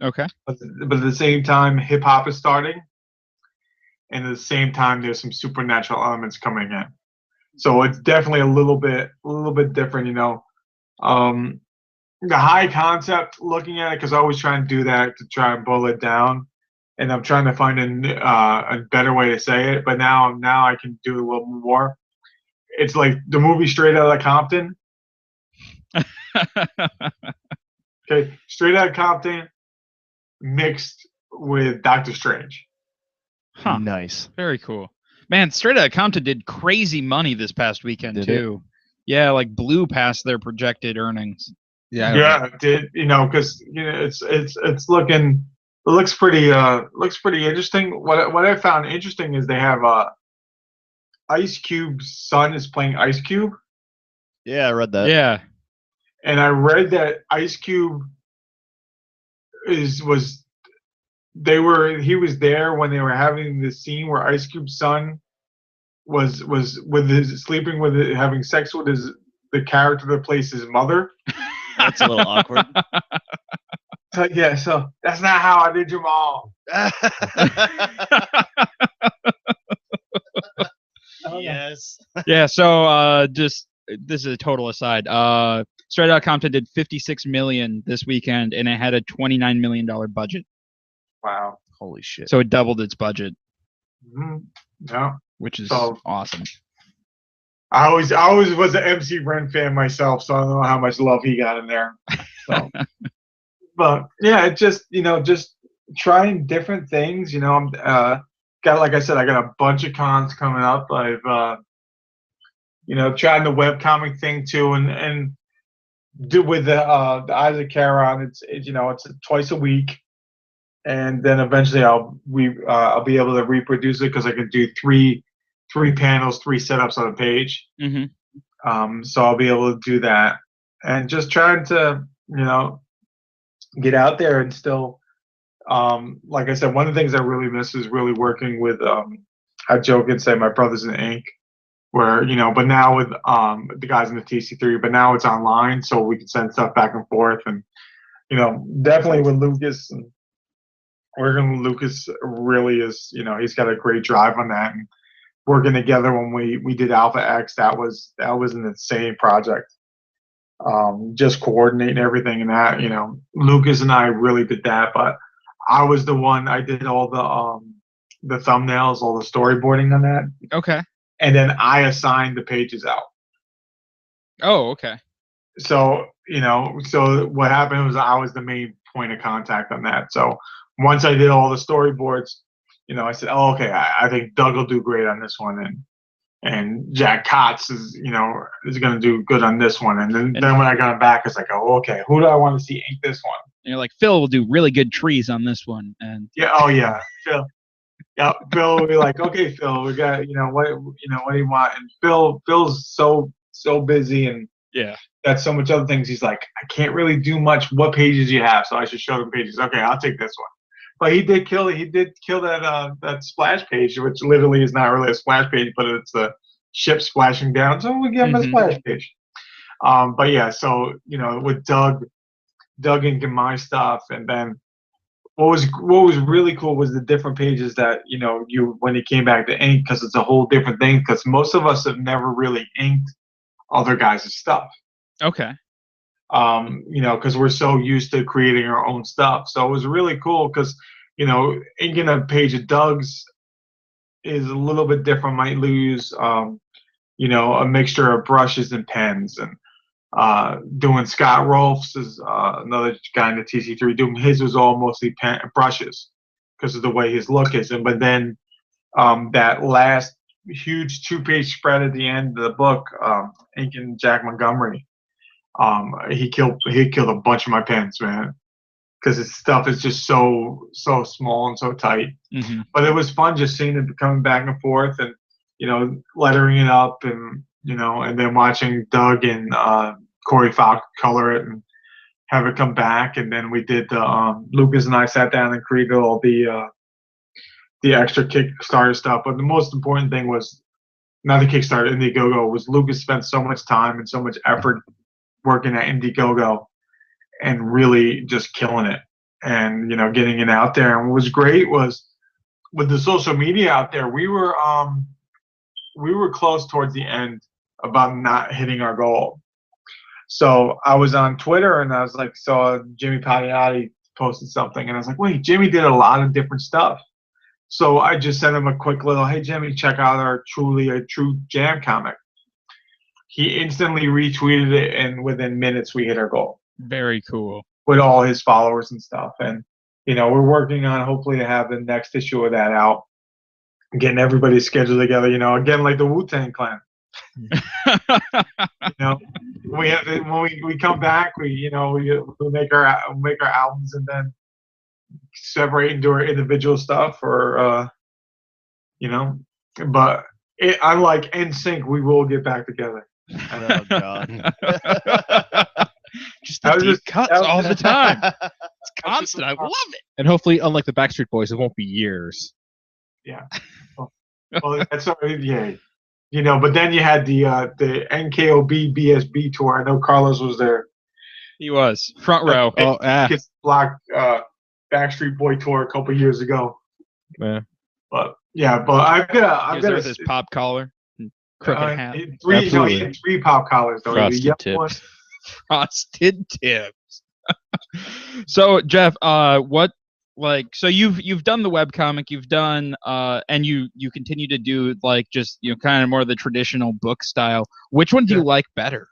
Okay. But at the same time, hip hop is starting. And at the same time, there's some supernatural elements coming in. So it's definitely a little bit different, The high concept, looking at it, because I always try and do that to try and boil it down. And I'm trying to find a better way to say it. But now I can do a little more. It's like the movie Straight Outta Compton. Okay, Straight Outta Compton mixed with Doctor Strange. Huh. Nice. Very cool. Man, Straight Outta Compton did crazy money this past weekend Did too. Yeah, like blew past their projected earnings. Yeah. It did, because it's looking, it looks pretty interesting. What I found interesting is they have Ice Cube's son is playing Ice Cube. Yeah, I read that. Yeah. And I read that Ice Cube he was there when they were having the scene where Ice Cube's son was having sex with the character that plays his mother. That's a little awkward. So yeah, so that's not how I did your mom. Yes. Yeah, so just this is a total aside. Straight Outta Compton did 56 million this weekend, and it had a $29 million budget. Wow. Holy shit. So it doubled its budget, Mhm. Yeah. which is So- awesome. I always was an MC Ren fan myself, so I don't know how much love he got in there. So, but yeah, it just just trying different things. I'm got, like I said, I got a bunch of cons coming up. I've trying the webcomic thing too, and do with the Isaac Caron. It's twice a week, and then eventually I'll be able to reproduce it because I can do three panels, 3 setups on a page. Mm-hmm. So I'll be able to do that, and just trying to get out there and still, like I said, one of the things I really miss is really working with. I joke and say my brothers in ink, where but now with the guys in the TC3, but now it's online, so we can send stuff back and forth, and definitely with Lucas and working with Lucas really is he's got a great drive on that, and working together when we did Alpha X, that was an insane project. Just coordinating everything and that, Lucas and I really did that, but I was the one, I did all the thumbnails, all the storyboarding on that, Okay. and then I assigned the pages out. Oh, okay. So so what happened was I was the main point of contact on that. So once I did all the storyboards, I said, oh, okay, I think Doug will do great on this one, and Jack Kotz is going to do good on this one, and then when I got back, it's like, oh, okay, who do I want to see ink this one? And you're like, Phil will do really good trees on this one, and Yeah, oh yeah, Phil. Yeah, Phil will be like, okay, Phil, we got what do you want? And Phil's so busy and yeah. got so much other things. He's like, I can't really do much. What pages you have? So I should show them pages. Okay, I'll take this one. But he did kill that splash page, which literally is not really a splash page, but it's a ship splashing down. So we give him a splash page. But yeah, so with Doug inking my stuff, and then what was really cool was the different pages that when he came back to ink, because it's a whole different thing. Because most of us have never really inked other guys' stuff. Okay. Because we're so used to creating our own stuff. So it was really cool because, inking a page of Doug's is a little bit different. Might lose, a mixture of brushes and pens. And doing Scott Rolfe's is another guy in the TC3. Doing his was all mostly brushes because of the way his look is. But then that last huge 2-page spread at the end of the book, inking Jack Montgomery. He killed a bunch of my pens, man, because his stuff is just so small and so tight. Mm-hmm. But it was fun just seeing it coming back and forth, and lettering it up, and and then watching Doug and Corey Falk color it and have it come back. And then we did Lucas and I sat down and created all the extra Kickstarter stuff. But the most important thing was not the Kickstarter, Indiegogo. Was Lucas spent so much time and so much effort working at Indiegogo and really just killing it, and getting it out there. And what was great was with the social media out there, we were close towards the end about not hitting our goal. So I was on Twitter and I was like, saw Jimmy Palmiotti posted something, and I was like, wait, Jimmy did a lot of different stuff. So I just sent him a quick little, hey Jimmy, check out our Truly a True Jam comic. He instantly retweeted it, and within minutes we hit our goal Very cool. with all his followers and stuff. And we're working on hopefully to have the next issue of that out, getting everybody scheduled together. Again, like the Wu-Tang Clan. We have when we come back, we make our albums and then separate and do our individual stuff, or But unlike NSYNC, we will get back together. Oh god. Just the deep cuts all the time. It's constant. I love it. And hopefully, unlike the Backstreet Boys, it won't be years. Yeah. Well, that's already, yeah. But then you had the NKOB BSB tour. I know Carlos was there. He was front row. Oh, Kiss Block Backstreet Boy tour a couple years ago. Yeah. But yeah, but I've He got was there with his pop collar and crooked hat. he had three pop collars though. Frosted The tips. one- Frosted tips. So Jeff, so you've done the webcomic, you've done and you continue to do like just kind of more of the traditional book style. Which one do you like better?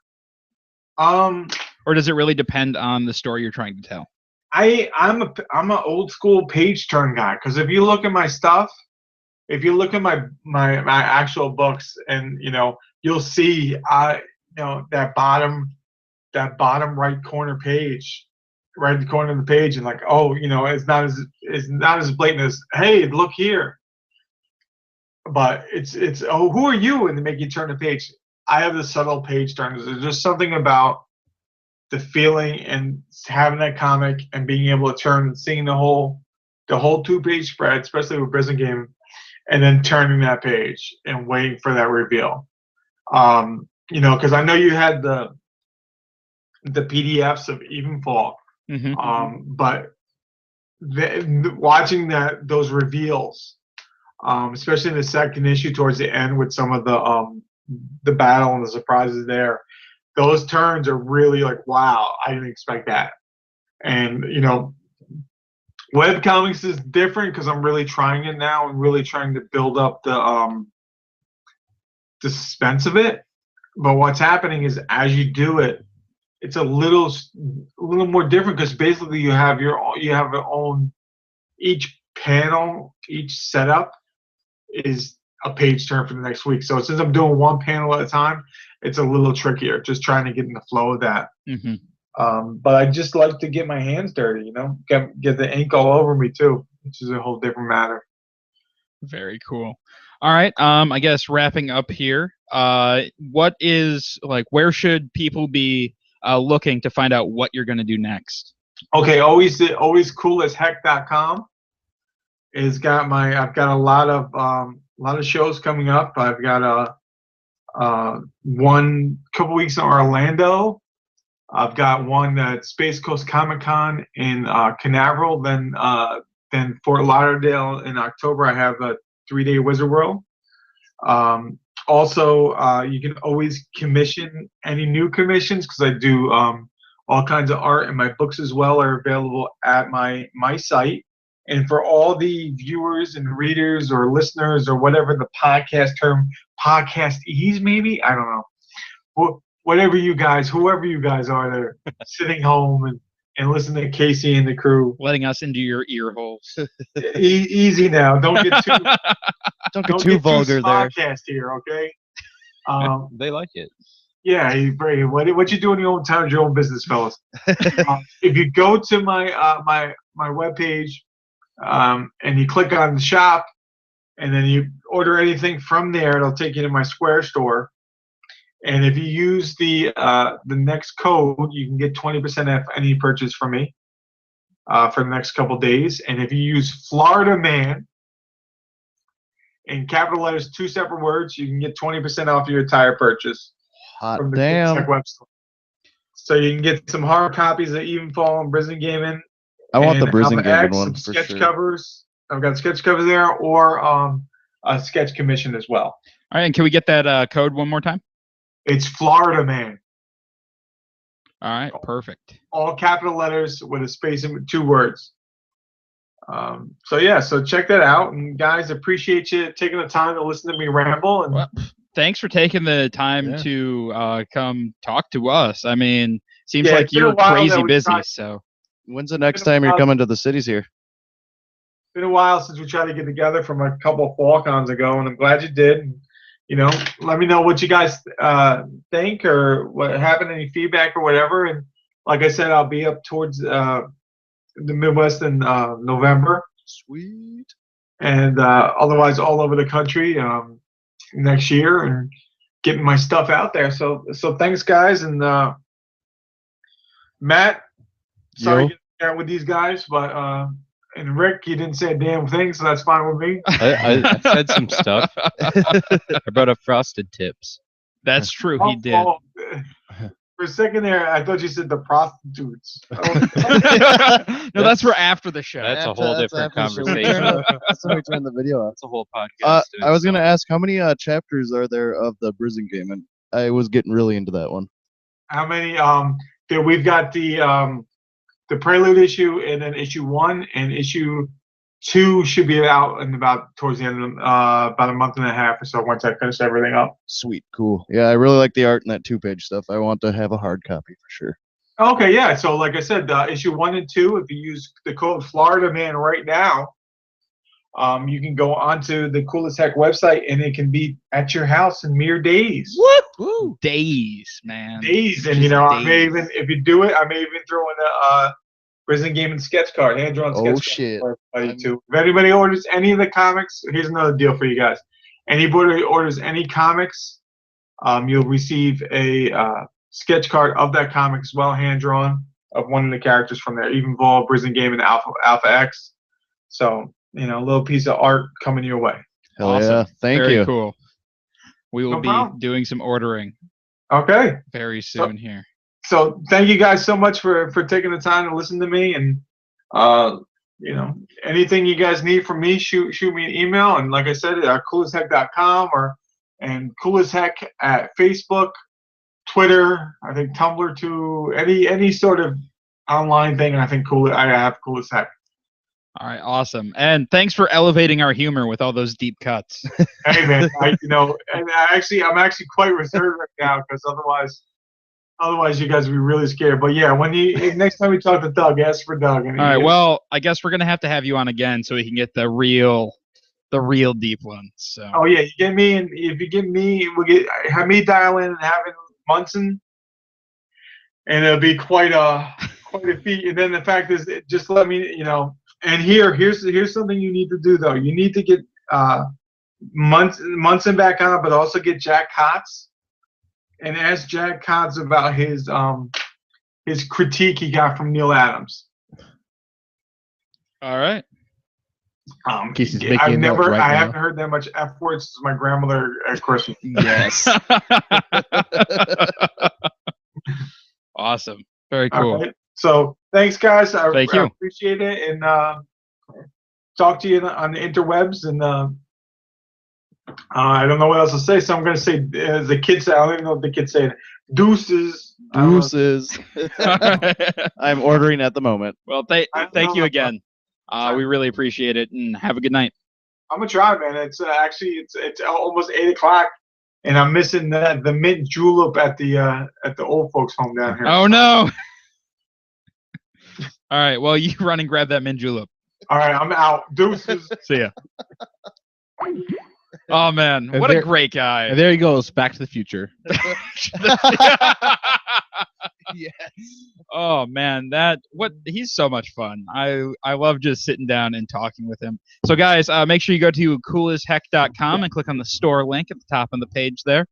Or does it really depend on the story you're trying to tell? I'm an old school page turn guy, because if you look at my stuff, if you look at my actual books, and you'll see that bottom right corner page, right at the corner of the page, and like, it's not as blatant as, hey, look here. But it's who are you, and they make you turn the page. I have the subtle page turners. There's just something about the feeling and having that comic and being able to turn and seeing the whole 2-page spread, especially with Prison Game, and then turning that page and waiting for that reveal. Because I know you had the PDFs of Evenfall, but watching those reveals, especially in the second issue towards the end with some of the battle and the surprises there, those turns are really like, wow, I didn't expect that. And webcomics is different because I'm really trying it now and really trying to build up the suspense of it. But what's happening is, as you do it, it's a little more different, because basically you have your own, each panel, each setup is a page turn for the next week. So since I'm doing one panel at a time, it's a little trickier, just trying to get in the flow of that. But I just like to get my hands dirty, get the ink all over me too, which is a whole different matter. Very cool. All right. I guess wrapping up here, where should people be looking to find out what you're going to do next? Okay, always coolesheck.com is I've got a lot of shows coming up. I've got one couple weeks in Orlando. I've got one at Space Coast Comic Con in Canaveral. Then Fort Lauderdale in October. I have a 3-day Wizard World. Also, you can always commission any new commissions, because I do all kinds of art, and my books as well are available at my site. And for all the viewers and readers or listeners, or whatever the podcast term, podcastees maybe, I don't know, whoever you guys are there sitting home and listening to Casey and the crew, letting us into your ear holes. Easy now, don't get too vulgar there. Podcast here, okay? They like it. Yeah, what you do in your own town is your own business, fellas. If you go to my webpage, and you click on the shop, and then you order anything from there, it'll take you to my Square store. And if you use the next code, you can get 20% off any purchase from me for the next couple days. And if you use Florida Man in capital letters, 2 separate words, you can get 20% off your entire purchase from the Damn. Tech web store. So you can get some hard copies of Evenfall and Prison Gaming. I want the and Prison Alpha Gaming X, one some for sketch sure. covers. I've got sketch covers there, or a sketch commission as well. All right, and can we get that code one more time? It's Florida Man. All right, perfect. All capital letters with a space in 2 words. So check that out. And guys, appreciate you taking the time to listen to me ramble. And Well, thanks for taking the time Yeah. to come talk to us. I mean, seems Yeah, like it's been a you're while crazy that we busy. tried- So When's the next time you're coming to the cities here? It's been a while since we tried to get together from a couple of Falcons ago, and I'm glad you did. And, let me know what you guys think, or what happened, any feedback or whatever. And like I said, I'll be up towards the Midwest in November, Sweet. and otherwise all over the country next year, and getting my stuff out there. So thanks, guys. And Matt, sorry Yo. to get out with these guys, but And Rick, you didn't say a damn thing, so that's fine with me. I said some stuff. I brought up frosted tips. That's true. He did. Oh, for a second there, I thought you said the prostitutes. No, that's for after the show. That's a whole different after the show. conversation. That's when we turn the video off. That's a whole podcast. I was gonna ask how many chapters are there of the Prison Game, and I was getting really into that one. How many? We've got the Prelude issue, and then issue 1 and issue 2 should be out in about towards the end of about a month and a half or so once I finish everything up. Sweet, cool. Yeah, I really like the art in that 2-page stuff. I want to have a hard copy for sure. Okay, yeah. So like I said, issue 1 and 2, if you use the code Florida Man right now, you can go onto the Coolest Heck website and it can be at your house in mere days. Woo! Days, man. Days, and Just I may days. even, if you do it, I may even throw in a Prison Game and sketch card, hand-drawn sketch Oh card shit! for everybody too. If anybody orders any of the comics, here's another deal for you guys. Anybody orders any comics, you'll receive a sketch card of that comic as well, hand-drawn, of one of the characters from there, even Vol, Prison Game, and Alpha X. So, a little piece of art coming your way. Hell Awesome. yeah! Thank Very you. cool. We will No be problem. doing some ordering Okay. very soon here. So thank you guys so much for taking the time to listen to me, and anything you guys need from me, shoot me an email, and like I said, coolestheck.com and coolestheck at Facebook, Twitter, I think Tumblr too, any sort of online thing. I think I have Coolest Heck. All right, awesome. And thanks for elevating our humor with all those deep cuts. Hey man, and I'm actually quite reserved right now because otherwise you guys would be really scared. But yeah, next time we talk to Doug, ask for Doug. And All right, well, I guess we're gonna have to have you on again so we can get the real deep ones. So. Oh yeah, you get me, and if you get me, have me dial in and have it Munson, and it'll be quite a feat. And then the fact is, just let me, And here's something you need to do though. You need to get Munson back on, but also get Jack Kotz and ask Jack Kotz about his critique he got from Neil Adams. All right. Casey's making I a note right now. haven't heard that much F words since my grandmother at Christmas. Yes. Awesome. Very All cool. right. So thanks, guys. Thank I you. appreciate it, and talk to you on the interwebs. And I don't know what else to say, so I'm going to say, as the kids say, I don't even know what the kids say. Deuces. Deuces. I'm ordering at the moment. Well, thank you again. We really appreciate it, and have a good night. I'm gonna try, man. It's actually it's almost 8:00, and I'm missing the mint julep at the old folks' home down here. Oh no! All right, well, you run and grab that mint julep. All right, I'm out. Deuces. See ya. Oh man, And what a there- great guy! And there he goes, Back to the Future. Yes. Oh man, he's so much fun. I love just sitting down and talking with him. So guys, make sure you go to coolestheck.com and click on the store link at the top of the page there,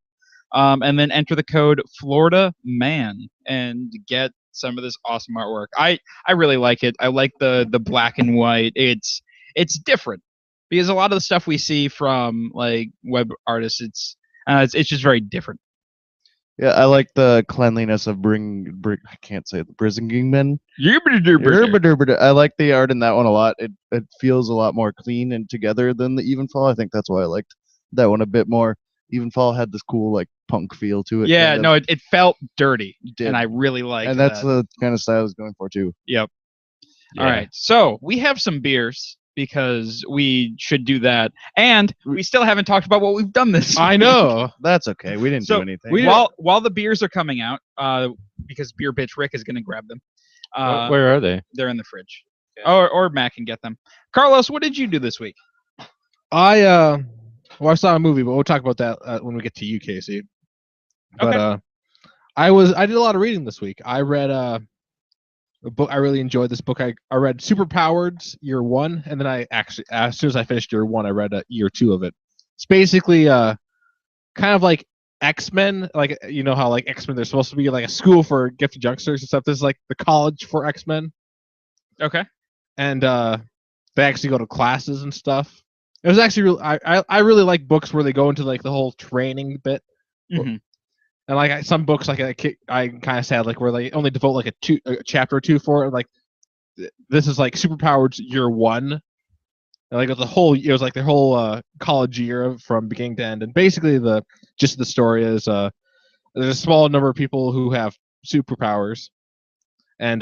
and then enter the code Florida Man and get some of this awesome artwork. I really like it. I like the black and white. It's different because a lot of the stuff we see from like web artists, it's just very different. Yeah, I like the cleanliness of I can't say it, the Prison Game Men. Yubba-dubba-dubba. I like the art in that one a lot. It feels a lot more clean and together than the Evenfall. I think that's why I liked that one a bit more. Evenfall had this cool like punk feel to it. Yeah, kind of. no, it felt dirty, did. and I really liked And that's that. the kind of style I was going for too. Yep. All right. So we have some beers because we should do that, and we still haven't talked about what we've done this. I week. know. That's okay. We didn't So, do anything. While the beers are coming out, because Beer Bitch Rick is going to grab them. Where are they? They're in the fridge, or Matt can get them. Carlos, what did you do this week? I saw a movie, but we'll talk about that when we get to you, Casey. But Okay. I did a lot of reading this week. I read a book. I really enjoyed this book. I read Superpowered Year 1, and then I actually, as soon as I finished Year 1, I read Year 2 of it. It's basically kind of like X-Men, like you know how like X-Men they're supposed to be like a school for gifted youngsters and stuff. This is like the college for X-Men. Okay. And they actually go to classes and stuff. It was actually really, I really like books where they go into like the whole training bit. Mhm. And like some books, like I kind of sad, like where they only devote like a chapter or two for it. Like this is like superpowered year one. And like it was like their whole college year from beginning to end. And basically the gist of the story is there's a small number of people who have superpowers, and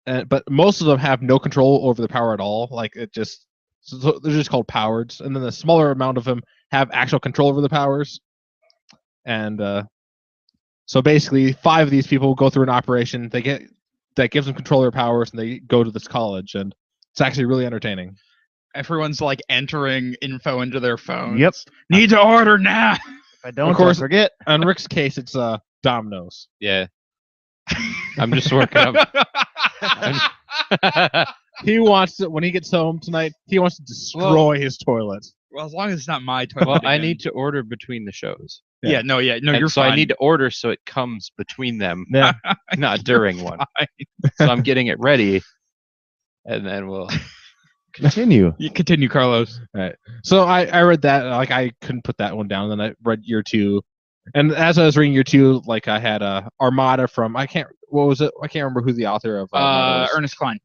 but most of them have no control over the power at all. Like it just so they're just called powards, and then the smaller amount of them have actual control over the powers. And so basically, 5 of these people go through an operation. That gives them control of their powers, and they go to this college, and it's actually really entertaining. Everyone's like entering info into their phones. Yep. Need to order now. If I don't, Of course- I'll forget. In Rick's case, it's Domino's. Yeah. I'm just working up. He wants to, when he gets home tonight, he wants to destroy his toilet. Well, as long as it's not my toilet. Well, I again. need to order between the shows. Yeah, no, And you're so fine. I need to order so it comes between them, Yeah. not during one. So I'm getting it ready, and then we'll. Continue. You continue, Carlos. So I read that, like I couldn't put that one down. Then I read year 2, and as I was reading year 2, like I had Armada from what was it? I can't remember who the author of Armada was. Ernest Klein.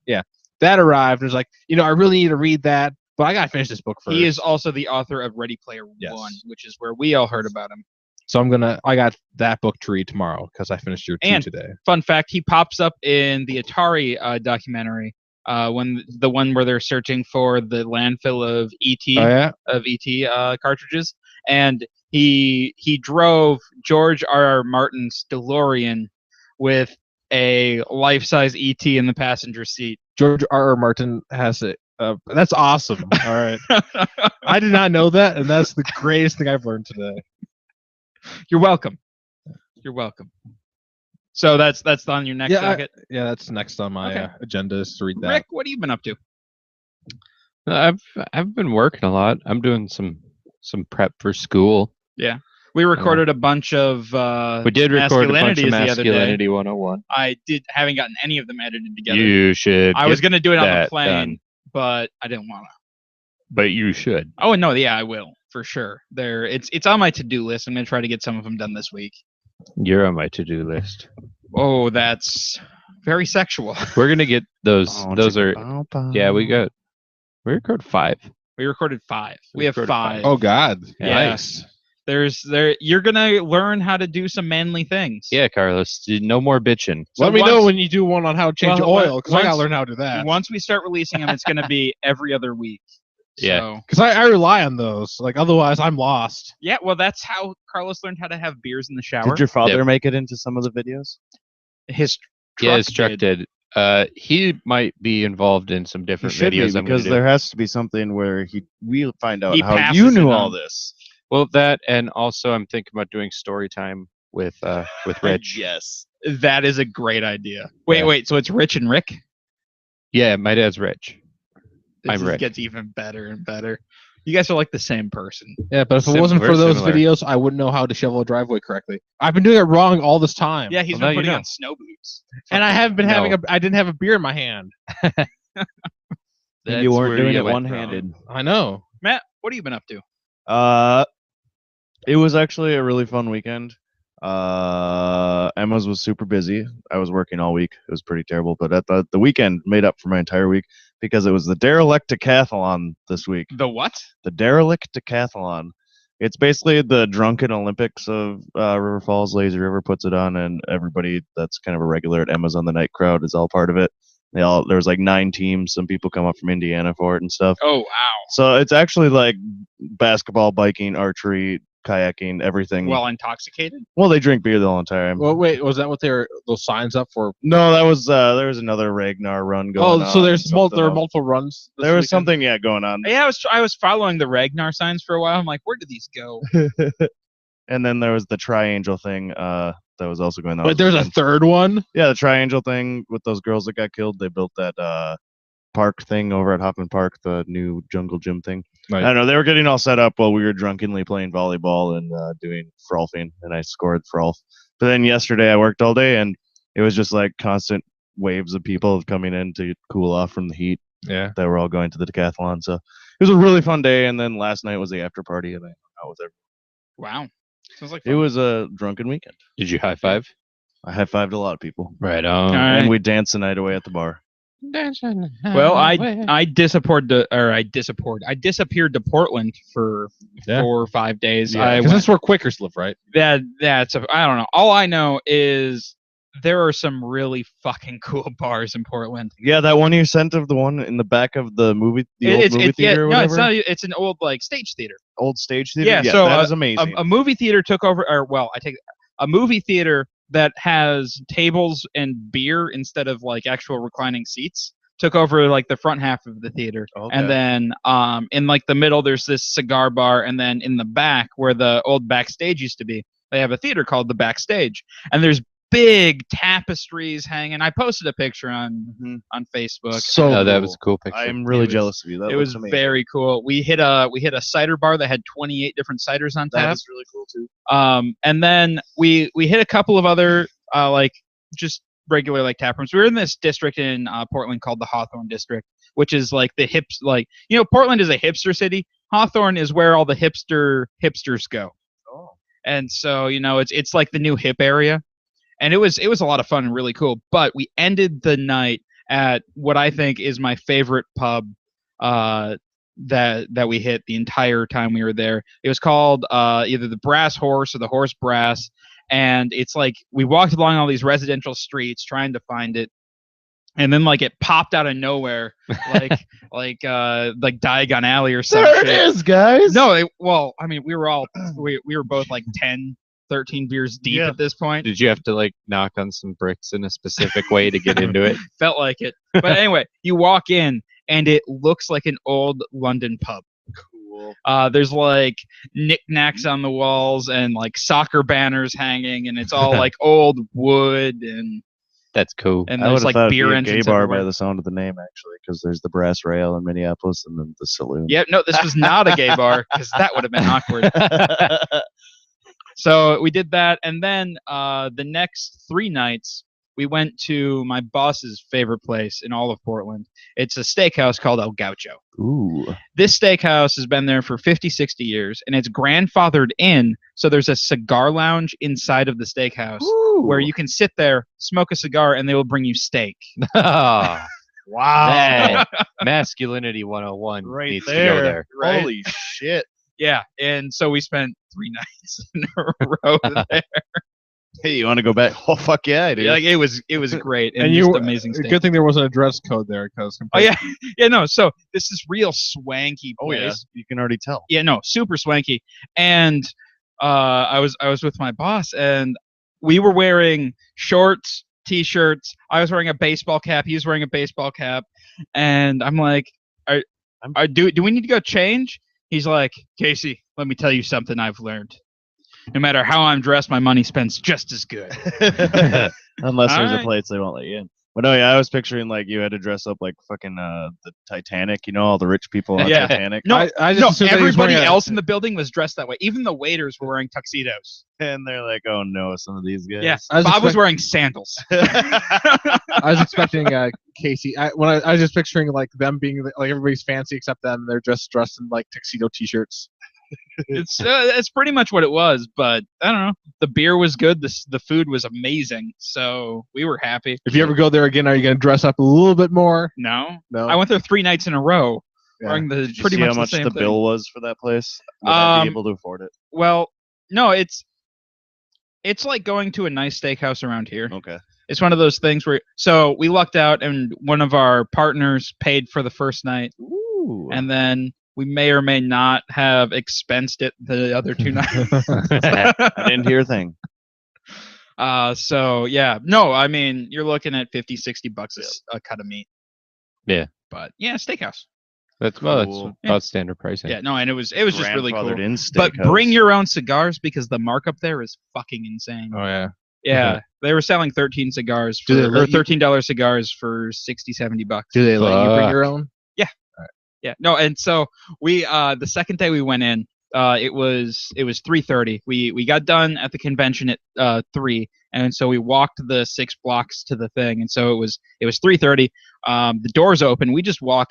That arrived. And it was like, I really need to read that, but I gotta finish this book first. He is also the author of Ready Player Yes. One, which is where we all heard about him. So I got that book to read tomorrow because I finished year 2 And- today. Fun fact: he pops up in the Atari documentary when the one where they're searching for the landfill of ET cartridges, and he drove George R.R. Martin's DeLorean with a life-size ET in the passenger seat. George R.R. Martin has it. That's awesome. All right. I did not know that, and that's the greatest thing I've learned today. You're welcome. You're welcome. So that's on your next Yeah, docket. Yeah, that's next on my Okay. agenda is to read that. Rick, what have you been up to? I've been working a lot. I'm doing some prep for school. We recorded a bunch of We did record a bunch of Masculinities the other day. Masculinity 101. I haven't gotten any of them edited together. You should. I was get gonna do it on the that plane, done. but I didn't want to. but you should. Oh no, yeah, I will for sure. It's on my to-do list. I'm gonna try to get some of them done this week. You're on my to-do list. Oh, that's very sexual. We're gonna get those. Oh, Those chicka are. bow bow. Yeah, we record 5. We recorded 5. We We have recorded 5. Oh God. Yeah. Nice. You're gonna learn how to do some manly things. Yeah, Carlos. No more bitching. So Let me know once- when you do one on how to change Well, oil, because I gotta once- learn how to do that. Once we start releasing them, it's gonna be every other week. Yeah. So, Because I rely on those. Like otherwise, I'm lost. yeah, well, that's how Carlos learned how to have beers in the shower. Did your father Yep. make it into some of the videos? His Yeah, his truck did. did. He might be involved in some He different should be, videos. I'm gonna because do. there has to be something where we'll find out He how passes you it knew on. all this. Well, that and also I'm thinking about doing story time with Rich. Yes. That is a great idea. Wait, Yeah. wait. So it's Rich and Rick. Yeah, my dad's Rich. This I'm just Rick. gets even better and better. You guys are like the same person. Yeah, but if it Sim- wasn't for we're those similar. videos, I wouldn't know how to shovel a driveway correctly. I've been doing it wrong all this time. Yeah, he's Well, been now you putting know. on snow boots. and I haven't been having No. I didn't have a beer in my hand. And That's you weren't where doing you it went one-handed. I know. Matt, what have you been up to? It was actually a really fun weekend. Emma's was super busy. I was working all week. It was pretty terrible, but at the weekend made up for my entire week because it was the Derelict Decathlon this week. The what? The Derelict Decathlon. It's basically the drunken Olympics of River Falls. Lazy River puts it on, and everybody that's kind of a regular at Emma's on the Night crowd is all part of it. There's like 9 teams. Some people come up from Indiana for it and stuff. Oh, wow. So it's actually like basketball, biking, archery, kayaking, everything. Well intoxicated? Well, they drink beer the whole time. Well, wait, was that what they were those signs up for? No, that was there was another Ragnar run going on. Oh, so there are something multiple runs. this There was weekend? something going on. Yeah, I was following the Ragnar signs for a while. I'm like, where did these go? And then there was the Triangel thing that was also going on. But there's a third one. Yeah, the Triangel thing with those girls that got killed. They built that park thing over at Hoffman Park, the new jungle gym thing. Right. I don't know. They were getting all set up while we were drunkenly playing volleyball and doing frolfing, and I scored frolf. But then yesterday I worked all day, and it was just like constant waves of people coming in to cool off from the heat. Yeah. that were all going to the decathlon. So it was a really fun day. And then last night was the after party, and I hung out with everyone. Wow. Sounds like It was a drunken weekend. Did you high five? I high-fived a lot of people. Right on. All right. And we danced the night away at the bar. Well, I disappeared to Portland for Yeah. 4 or 5 days. Yeah, I because went, that's where Quakers live, right? that's I don't know. All I know is there are some really fucking cool bars in Portland. Yeah, that one you sent of the one in the back of the movie, the old movie theater or no, whatever? it's not. It's an old like stage theater. Old stage theater? Yeah, so, that is amazing. A movie theater took over, or well, I take a movie theater that has tables and beer instead of like actual reclining seats. Took over like the front half of the theater, Okay. and then in like the middle there's this cigar bar, and then in the back where the old backstage used to be, they have a theater called the Backstage, and there's big tapestries hanging. I posted a picture on Facebook. So Oh, that was a cool picture. I'm really It was- jealous of you. That It looks was amazing. very cool. We hit a cider bar that had 28 different ciders on That tap. is really cool too. And then we hit a couple of other like just regular like tap rooms. We were in this district in Portland called the Hawthorne district, which is like the hips, like, you know, Portland is a hipster city. Hawthorne is where all the hipsters go. Oh. And so, you know, it's like the new hip area. And it was a lot of fun and really cool. But we ended the night at what I think is my favorite pub that we hit the entire time we were there. It was called either the Brass Horse or the Horse Brass. And it's like we walked along all these residential streets trying to find it, and then like it popped out of nowhere, like Diagon Alley or something. There it is, guys. No, well, I mean, we were both like 10, 13 beers deep Yeah. at this point. Did you have to like knock on some bricks in a specific way to get into it? Felt like it. But anyway, you walk in and it looks like an old London pub. Cool. There's like knickknacks on the walls and like soccer banners hanging, and it's all like old wood and That's cool. and I there's would have like thought it'd beer be a gay engines bar everywhere. by the sound of the name, actually, because there's the Brass Rail in Minneapolis and then the saloon. Yep, no, this was not a gay bar because that would have been awkward. So we did that, and then the next 3 nights we went to my boss's favorite place in all of Portland. It's a steakhouse called El Gaucho. Ooh. This steakhouse has been there for 50, 60 years, and it's grandfathered in, so there's a cigar lounge inside of the steakhouse where you can sit there, smoke a cigar, and they will bring you steak. Ah, Wow. man. Masculinity 101 Right needs to there. go there. Right? Holy shit. Yeah, and so we spent 3 nights in a row there. Hey, you want to go back? Oh, fuck yeah, I do. Yeah, like it was great and, And just you- amazing steak. Good thing there wasn't a dress code there, because Oh yeah, yeah. No, so this is real swanky Oh, place. yeah. You can already tell. Yeah, no, super swanky. And I was with my boss, and we were wearing shorts, t-shirts. I was wearing a baseball cap. He was wearing a baseball cap, and I'm like, do we need to go change? He's like, Casey, let me tell you something I've learned. No matter how I'm dressed, my money spends just as good. Unless there's Alright. a place they won't let you in. But no, yeah, I was picturing like you had to dress up like fucking the Titanic, you know, all the rich people on Yeah. Titanic. No, I just No, assumed that he was everybody wearing a- else in the building was dressed that way. Even the waiters were wearing tuxedos. And they're like, oh no, some of these guys. Yeah, I was Bob was expect- wearing sandals. I was expecting Casey. I was just picturing like them being like everybody's fancy except them. They're just dressed in like tuxedo t-shirts. It's pretty much what it was, but I don't know. The beer was good. The food was amazing, so we were happy. If you ever go there again, are you going to dress up a little bit more? No, No. I went there 3 nights in a row, Yeah. wearing the Did you pretty see much how the much same the thing. bill was for that place? Would I Um, be able to afford it? Well, no, it's like going to a nice steakhouse around here. Okay. It's one of those things where so we lucked out, and one of our partners paid for the first night, Ooh. and then we may or may not have expensed it the other 2 nights. I didn't hear a thing. So yeah, no, I mean, you're looking at 50, 60 bucks a cut of meat. Yeah. But yeah, steakhouse. That's Cool. about standard pricing. Yeah, no, and it was just really cool. Grandfathered in But steakhouse. bring your own cigars because the markup there is fucking insane. Oh yeah. Yeah, they were selling 13 cigars Do they for, or let you- $13 cigars for 60, 70 bucks. Do they let you bring Fuck. your own? Yeah, no, and so we the second day we went in, It was 3:30. We got done at the convention at 3, and so we walked the 6 blocks to the thing, and so it was 3:30. The doors open. We just walk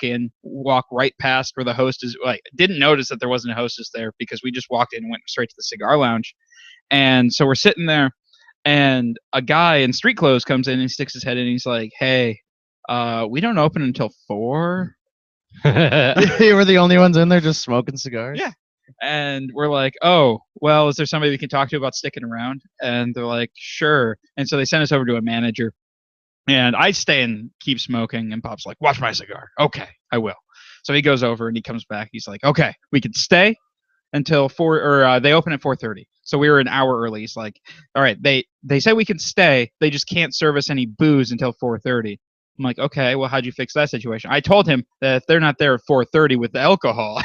right past where the host is. Like, didn't notice that there wasn't a hostess there because we just walked in and went straight to the cigar lounge. And so we're sitting there, and a guy in street clothes comes in and he sticks his head in and he's like, "Hey, we don't open until 4." You were the only ones in there just smoking cigars. Yeah. And we're like, "Oh, well, is there somebody we can talk to about sticking around?" And they're like, "Sure." And so they sent us over to a manager. And I stay and keep smoking. And Pop's like, "Watch my cigar." Okay, I will. So he goes over and he comes back. He's like, "Okay, we can stay until 4, or they open at 4:30." So we were an hour early. He's like, "All right, they say we can stay. They just can't serve us any booze until 4:30." I'm like, "Okay, well, how'd you fix that situation?" I told him that if they're not there at 4:30 with the alcohol,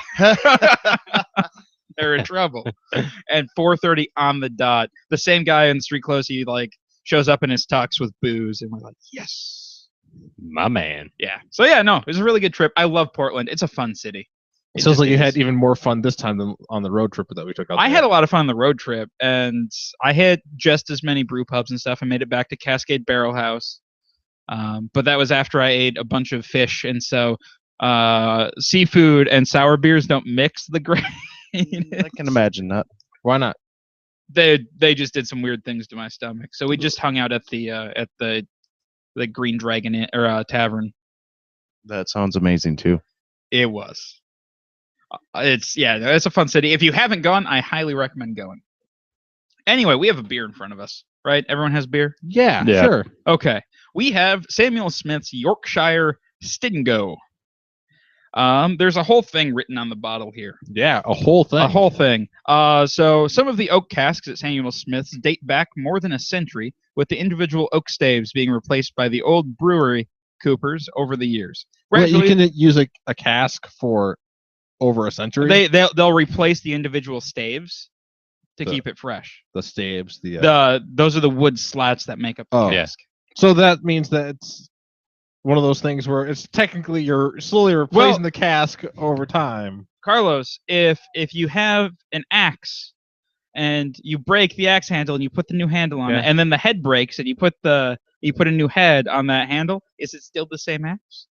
they're in trouble. And 4:30 on the dot, the same guy in street clothes, he like shows up in his tux with booze, and we're like, "Yes." My man. Yeah. So yeah, no, it was a really good trip. I love Portland. It's a fun city. It It sounds just like you is. had even more fun this time than on the road trip that we took out I there. had a lot of fun on the road trip, and I hit just as many brew pubs and stuff. I made it back to Cascade Barrel House, but that was after I ate a bunch of fish, and so seafood and sour beers don't mix the great. I can imagine that. Why not? They just did some weird things to my stomach, so we just hung out at the Green Dragon Tavern. That sounds amazing too. It was. It's a fun city. If you haven't gone, I highly recommend going. Anyway, we have a beer in front of us, right? Everyone has beer? Yeah, Yeah. sure. Okay. We have Samuel Smith's Yorkshire Stingo. There's a whole thing written on the bottle here. Yeah, a whole thing. A whole thing. So some of the oak casks at Samuel Smith's date back more than a century, with the individual oak staves being replaced by the old brewery coopers over the years. Well, you Gradually, can use a cask for over a century. they'll replace the individual staves to The- keep it fresh. the staves, Those are the wood slats that make up the Oh. Yeah. cask. So that means that it's one of those things where it's technically you're slowly replacing the cask over time. Carlos, if you have an axe and you break the axe handle and you put the new handle on Yeah. it, and then the head breaks and you put a new head on that handle, is it still the same axe?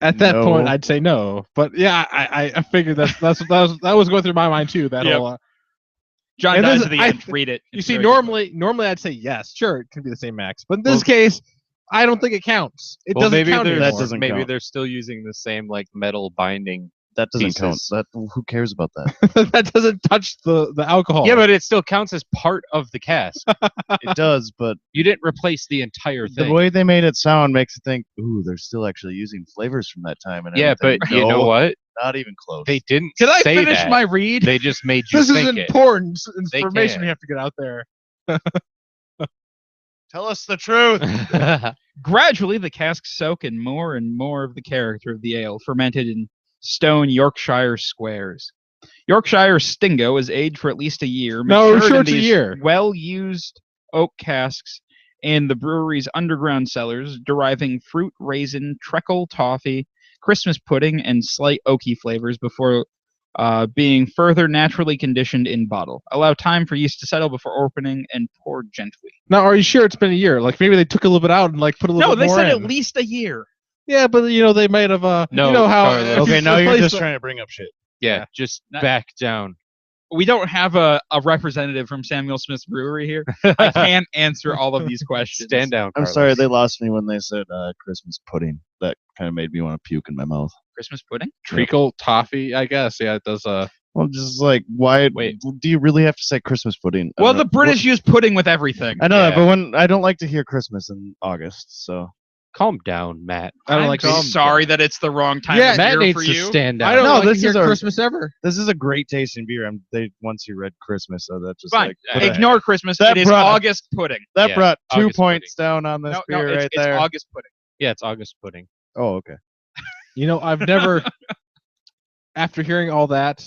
At that No. point, I'd say no. But yeah, I figured that was going through my mind too. That Yep. whole. John And dies this- at the I- end. Read it. You It's see, very good. normally I'd say yes, sure, it can be the same max. But in this Well- case, I don't think it counts. It Well, doesn't maybe count they're anymore. That doesn't maybe count. they're still using the same like metal binding. That doesn't count. Pieces. That who cares about that? That doesn't touch the alcohol. Yeah, but it still counts as part of the cask. It does, but You didn't replace the entire the thing. way they made it sound makes you think, ooh, they're still actually using flavors from that time. And Yeah, everything. but you know No, what? Not even close. They didn't Can I say finish that. my read? They just made you This is think it. important They information can. we have to get out there. Tell us the truth. Gradually, the casks soak in more and more of the character of the ale, fermented in stone Yorkshire squares. Yorkshire Stingo is aged for at least a year. No, matured sure in it's a these year. Well-used oak casks in the brewery's underground cellars, deriving fruit, raisin, treacle, toffee, Christmas pudding, and slight oaky flavors before being further naturally conditioned in bottle. Allow time for yeast to settle before opening and pour gently. Now, are you sure it's been a year? Like maybe they took a little bit out and like put a little No, bit they more said in. at least a year. Yeah, but they might have. No, you know how. Carlos. if Okay, you now you're replace just the- trying to bring up shit. yeah, just Not- back down. We don't have a representative from Samuel Smith's Brewery here. I can't answer all of these questions. Stand down. I'm Carlos. sorry, they lost me when they said Christmas pudding. That kind of made me want to puke in my mouth. Christmas pudding? treacle toffee. I guess. Yeah, it does. Well, just like, why? Wait. Do you really have to say Christmas pudding? I Well, don't the know. British use pudding with everything. I know that, Yeah. but when I don't like to hear Christmas in August, so Calm down, Matt. I don't I'm like. calm sorry that it's the wrong time Yeah, of Matt year needs for to you. stand down. I don't No, like this to hear is a- Christmas ever. this is a great tasting beer. Once you read Christmas, so that just Fine. like put a- Ignore Christmas. That It is brought- August pudding. that Yeah, brought 2 August points down on this No, beer it's, right it's there. August pudding. Yeah, it's August pudding. Oh, okay. I've never. After hearing all that,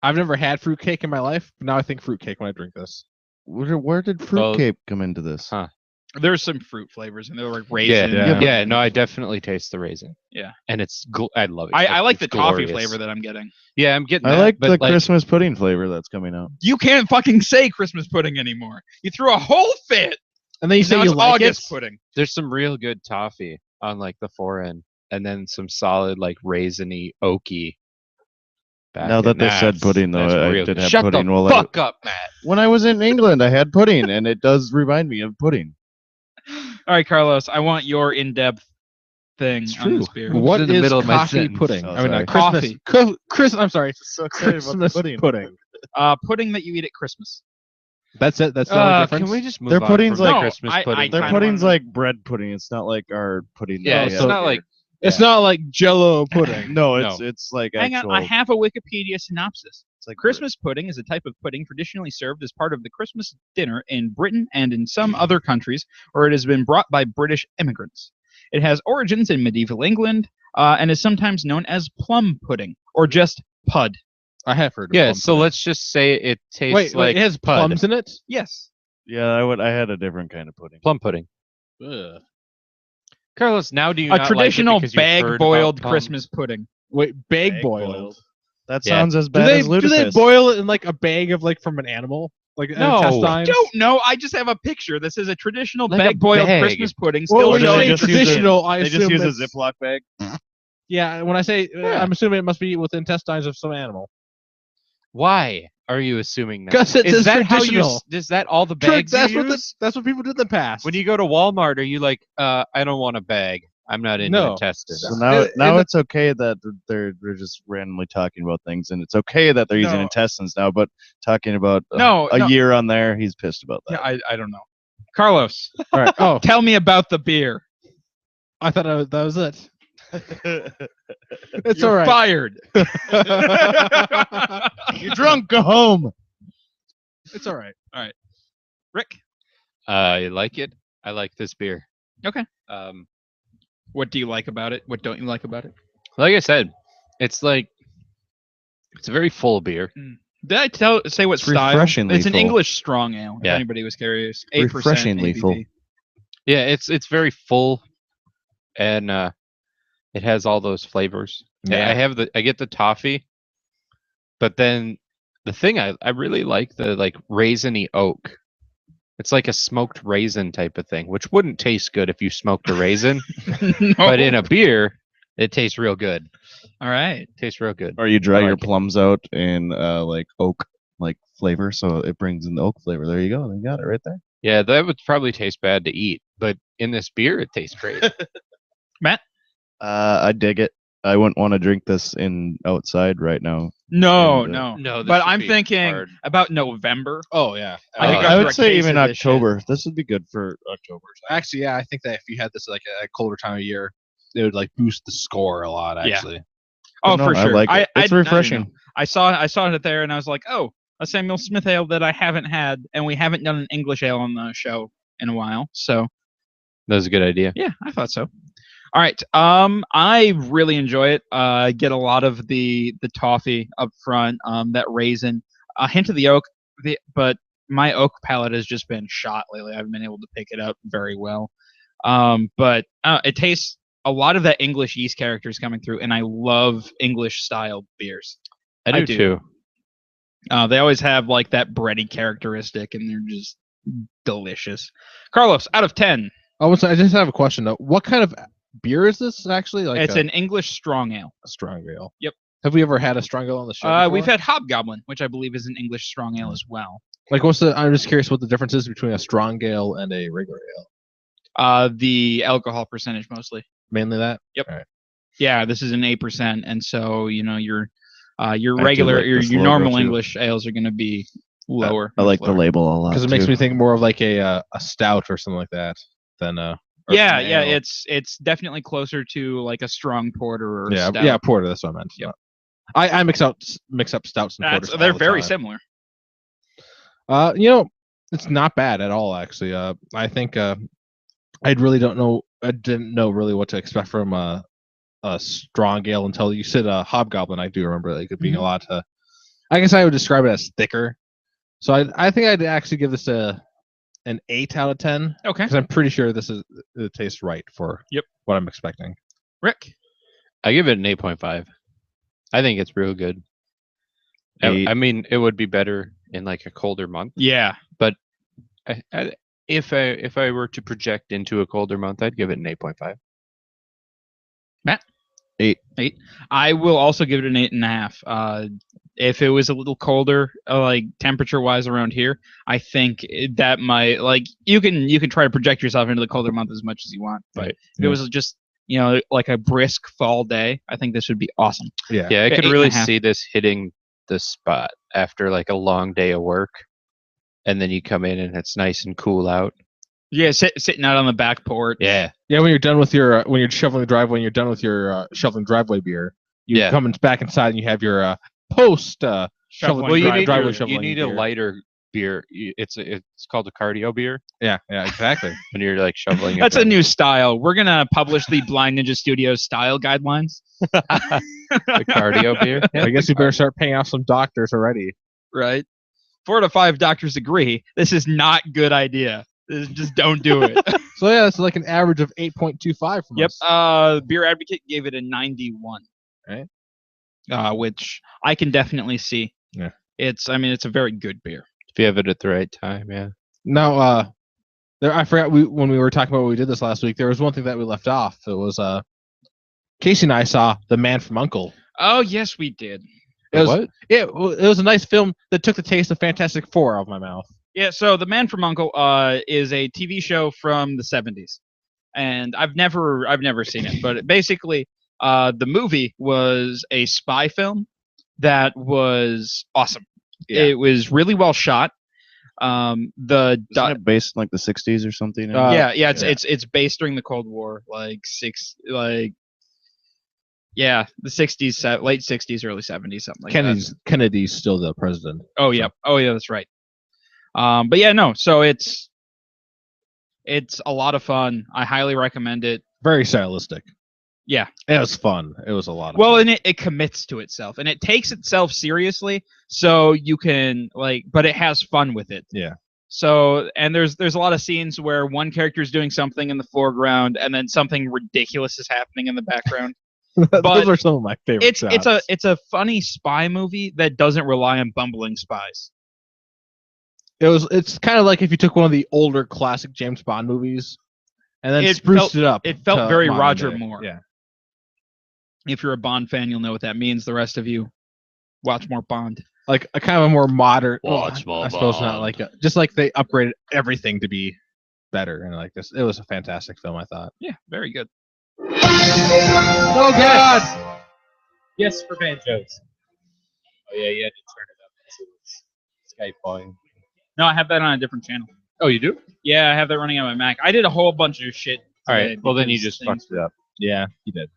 I've never had fruitcake in my life. Now I think fruitcake when I drink this. Where did Well- fruitcake come into this? Huh. There's some fruit flavors and they're like raisin. Yeah. No, I definitely taste the raisin. Yeah. And it's I love it. I like It's the toffee glorious. flavor that I'm getting. Yeah, I'm getting. I that, like but the Christmas pudding flavor that's coming out. You can't fucking say Christmas pudding anymore. You threw a whole fit. And then you say Now you it's like August it. pudding. There's some real good toffee on like the forend, and then some solid like raisiny oaky. Now that they said pudding, though, I did have Shut pudding. the Well, fuck up, Matt. when I was in England, I had pudding, and it does remind me of pudding. All right, Carlos, I want your in-depth thing It's on this true. beer. What in the is middle of my coffee sentence. pudding? Oh, I mean, sorry. Christmas. Chris, I'm sorry. So excited about the Christmas pudding. pudding. Pudding that you eat at Christmas. That's it. That's the only difference. Can we just move Their on pudding's from like- No, Christmas I pudding? kinda Their pudding's wanna- like bread pudding. It's not like our pudding. Yeah, that it's we have not here. like It's not like Jello pudding. No, it's like Hang actual. on, I have a Wikipedia synopsis. It's like Christmas pudding is a type of pudding traditionally served as part of the Christmas dinner in Britain and in some other countries where it has been brought by British immigrants. It has origins in medieval England and is sometimes known as plum pudding or just pud. I have heard. Of yeah. plum So pudding. let's just say it tastes wait. like It has pud. plums in it. Yes. Yeah, I had a different kind of pudding. Plum pudding. Ugh. Carlos, now do you A not traditional like it because you've heard about bag-boiled plums? Christmas pudding. Wait, bag Bag boiled. boiled. That Yeah. sounds as Do bad they as Ludafisk. do they boil it in like a bag of like from an animal, like No. intestines? I don't know. I just have a picture. This is a traditional Like a bag-boiled bag. Christmas pudding. Well, Still when you Or do they say showing just use it- traditional, I They assume just use a it's- Ziploc bag. Yeah, when I say, Yeah. I'm assuming it must be with intestines of some animal. Why are you assuming that? Because it Is says that how you? traditional. Is that all the Sure, bags that's you what use? that's what people did in the past. When you go to Walmart, are you like, I don't want a bag. I'm not into No. intestines. So now, And now the- it's okay that they're just randomly talking about things, and it's okay that they're using No. intestines now. But talking about No, a no. year on there, he's pissed about Yeah, that. I don't know. Carlos, all right. Oh, tell me about the beer. I thought that was it. It's You're all right. fired. You're drunk. Go home. It's all right. Rick, I like it. I like this beer. Okay. What do you like about it? What don't you like about it? Like I said, it's like it's a very full beer. Did I say what style? Refreshingly It's an full. English strong ale. If Yeah. anybody was curious, 8% Refreshingly ABV. full. Yeah, it's very full, and it has all those flavors. Yeah. I get the toffee, but then the thing I really like the like raisiny oak. It's like a smoked raisin type of thing, which wouldn't taste good if you smoked a raisin, No. but in a beer, it tastes real good. All right. Tastes real good. Or you dry I your like it. plums out in like oak like flavor, so it brings in the oak flavor. There you go. You got it right there. Yeah, that would probably taste bad to eat, but in this beer, it tastes great. Matt? I dig it. I wouldn't want to drink this in outside right now. No, And, no. No, this But should I'm be thinking hard. about November. Oh yeah. I think Uh, after I a would say case even of this shit- October. This would be good for October. Actually, yeah, I think that if you had this like a colder time of year, it would like boost the score a lot. Yeah. Actually, Oh, No, for I sure. like it. It's I refreshing. know. I saw it there, and I was like, oh, a Samuel Smith ale that I haven't had, and we haven't done an English ale on the show in a while. So That was a good idea. yeah, I thought so. All right. I really enjoy it. I get a lot of the toffee up front, that raisin, a hint of the oak, but my oak palate has just been shot lately. I haven't been able to pick it up very well. But it tastes a lot of that English yeast character is coming through, and I love English style beers. I do too. They always have like that bready characteristic, and they're just delicious. Carlos, out of 10, I just have a question though. What kind of beer is this actually? Like it's an English strong ale. a strong ale. Yep. Have we ever had a strong ale on the show? We've before? had Hobgoblin, which I believe is an English strong ale as well. Like, I'm just curious what the difference is between a strong ale and a regular ale. The alcohol percentage mostly. Mainly that. Yeah, this is an 8%, and so your do regular, like your this your logo, normal too. English ales are going to be lower. I like the lower. label a lot Because it makes too. me think more of like a stout or something like that than or Yeah, an yeah, ale. it's definitely closer to like a strong porter or a yeah, stout. yeah, porter. That's what I meant. Yep. I mix up stouts and porters. They're all the very time. similar. It's not bad at all actually. I think I really didn't know really what to expect from a strong ale until you said Hobgoblin. I do remember like it being a lot. I guess I would describe it as thicker. So I think I'd actually give this a an 8 out of 10 Okay. because I'm pretty sure it tastes right for Yep. what I'm expecting. Rick. I give it an 8.5. I think it's real good. Eight. I mean, it would be better in like a colder month. Yeah. If I were to project into a colder month, I'd give it an 8.5. I will also give it an 8.5. If it was a little colder, like temperature wise around here, I think that might like you can try to project yourself into the colder month as much as you want. But Right. if it was just like a brisk fall day, I think this would be awesome. Yeah, I could 8.5. really see this hitting the spot after like a long day of work, and then you come in and it's nice and cool out. Yeah, sitting out on the back porch. Yeah, Yeah, when you're done with your when you're shoveling the driveway, when you're done with your shoveling driveway beer, you Yeah. come back inside and you have your post shoveling Well, you driveway need shoveling. you need a beer. lighter beer. It's called a cardio beer Yeah, exactly. when you're like shoveling. it That's a down. new style. We're gonna publish the Blind Ninja Studios style guidelines. The cardio beer. Yeah. I guess you better start paying off some doctors already. Right? 4 to 5 doctors agree this is not good idea. Just don't do it. So yeah, it's like an average of 8.25 from Yep. us. Beer Advocate gave it a 91. Right. Which I can definitely see. Yeah. It's a very good beer. If you have it at the right time, yeah. Now, I forgot when we were talking about what we did this last week. There was one thing that we left off. It was Casey and I saw The Man from U.N.C.L.E. Oh yes, we did. It was, What? Yeah, it was a nice film that took the taste of Fantastic Four out of my mouth. Yeah, so The Man from U.N.C.L.E. Is a TV show from the 70s. And I've never seen it, but basically the movie was a spy film that was awesome. Yeah. It was really well shot. Isn't it based in like the 60s or something? It's based during the Cold War, the 60s, late 60s, early 70s, something like that. Kennedy's still the president. Oh yeah, that's right. But yeah, no. So it's a lot of fun. I highly recommend it. Very stylistic. Yeah. It was fun. It was a lot of Well, fun. and it commits to itself, and it takes itself seriously. So you can but it has fun with it. Yeah. So and there's a lot of scenes where one character is doing something in the foreground, and then something ridiculous is happening in the background. Those are some of my favorite shots. It's a funny spy movie that doesn't rely on bumbling spies. It's kind of like if you took one of the older classic James Bond movies and then spruced it up. It felt to very modern Roger day. Moore. Yeah. If you're a Bond fan, you'll know what that means. The rest of you, watch more Bond. Like a kind of a more modern. Watch more I suppose not Bond. like just like they upgraded everything to be better and like this. It was a fantastic film, I thought. Yeah, very good. Oh God! Yes, for banjos. Oh yeah, you had to turn it up. It's Skype volume. No, I have that on a different channel. Oh, you do? Yeah, I have that running on my Mac. I did a whole bunch of shit. All today right. Well, then you because just things- fucked it up. Yeah, he did.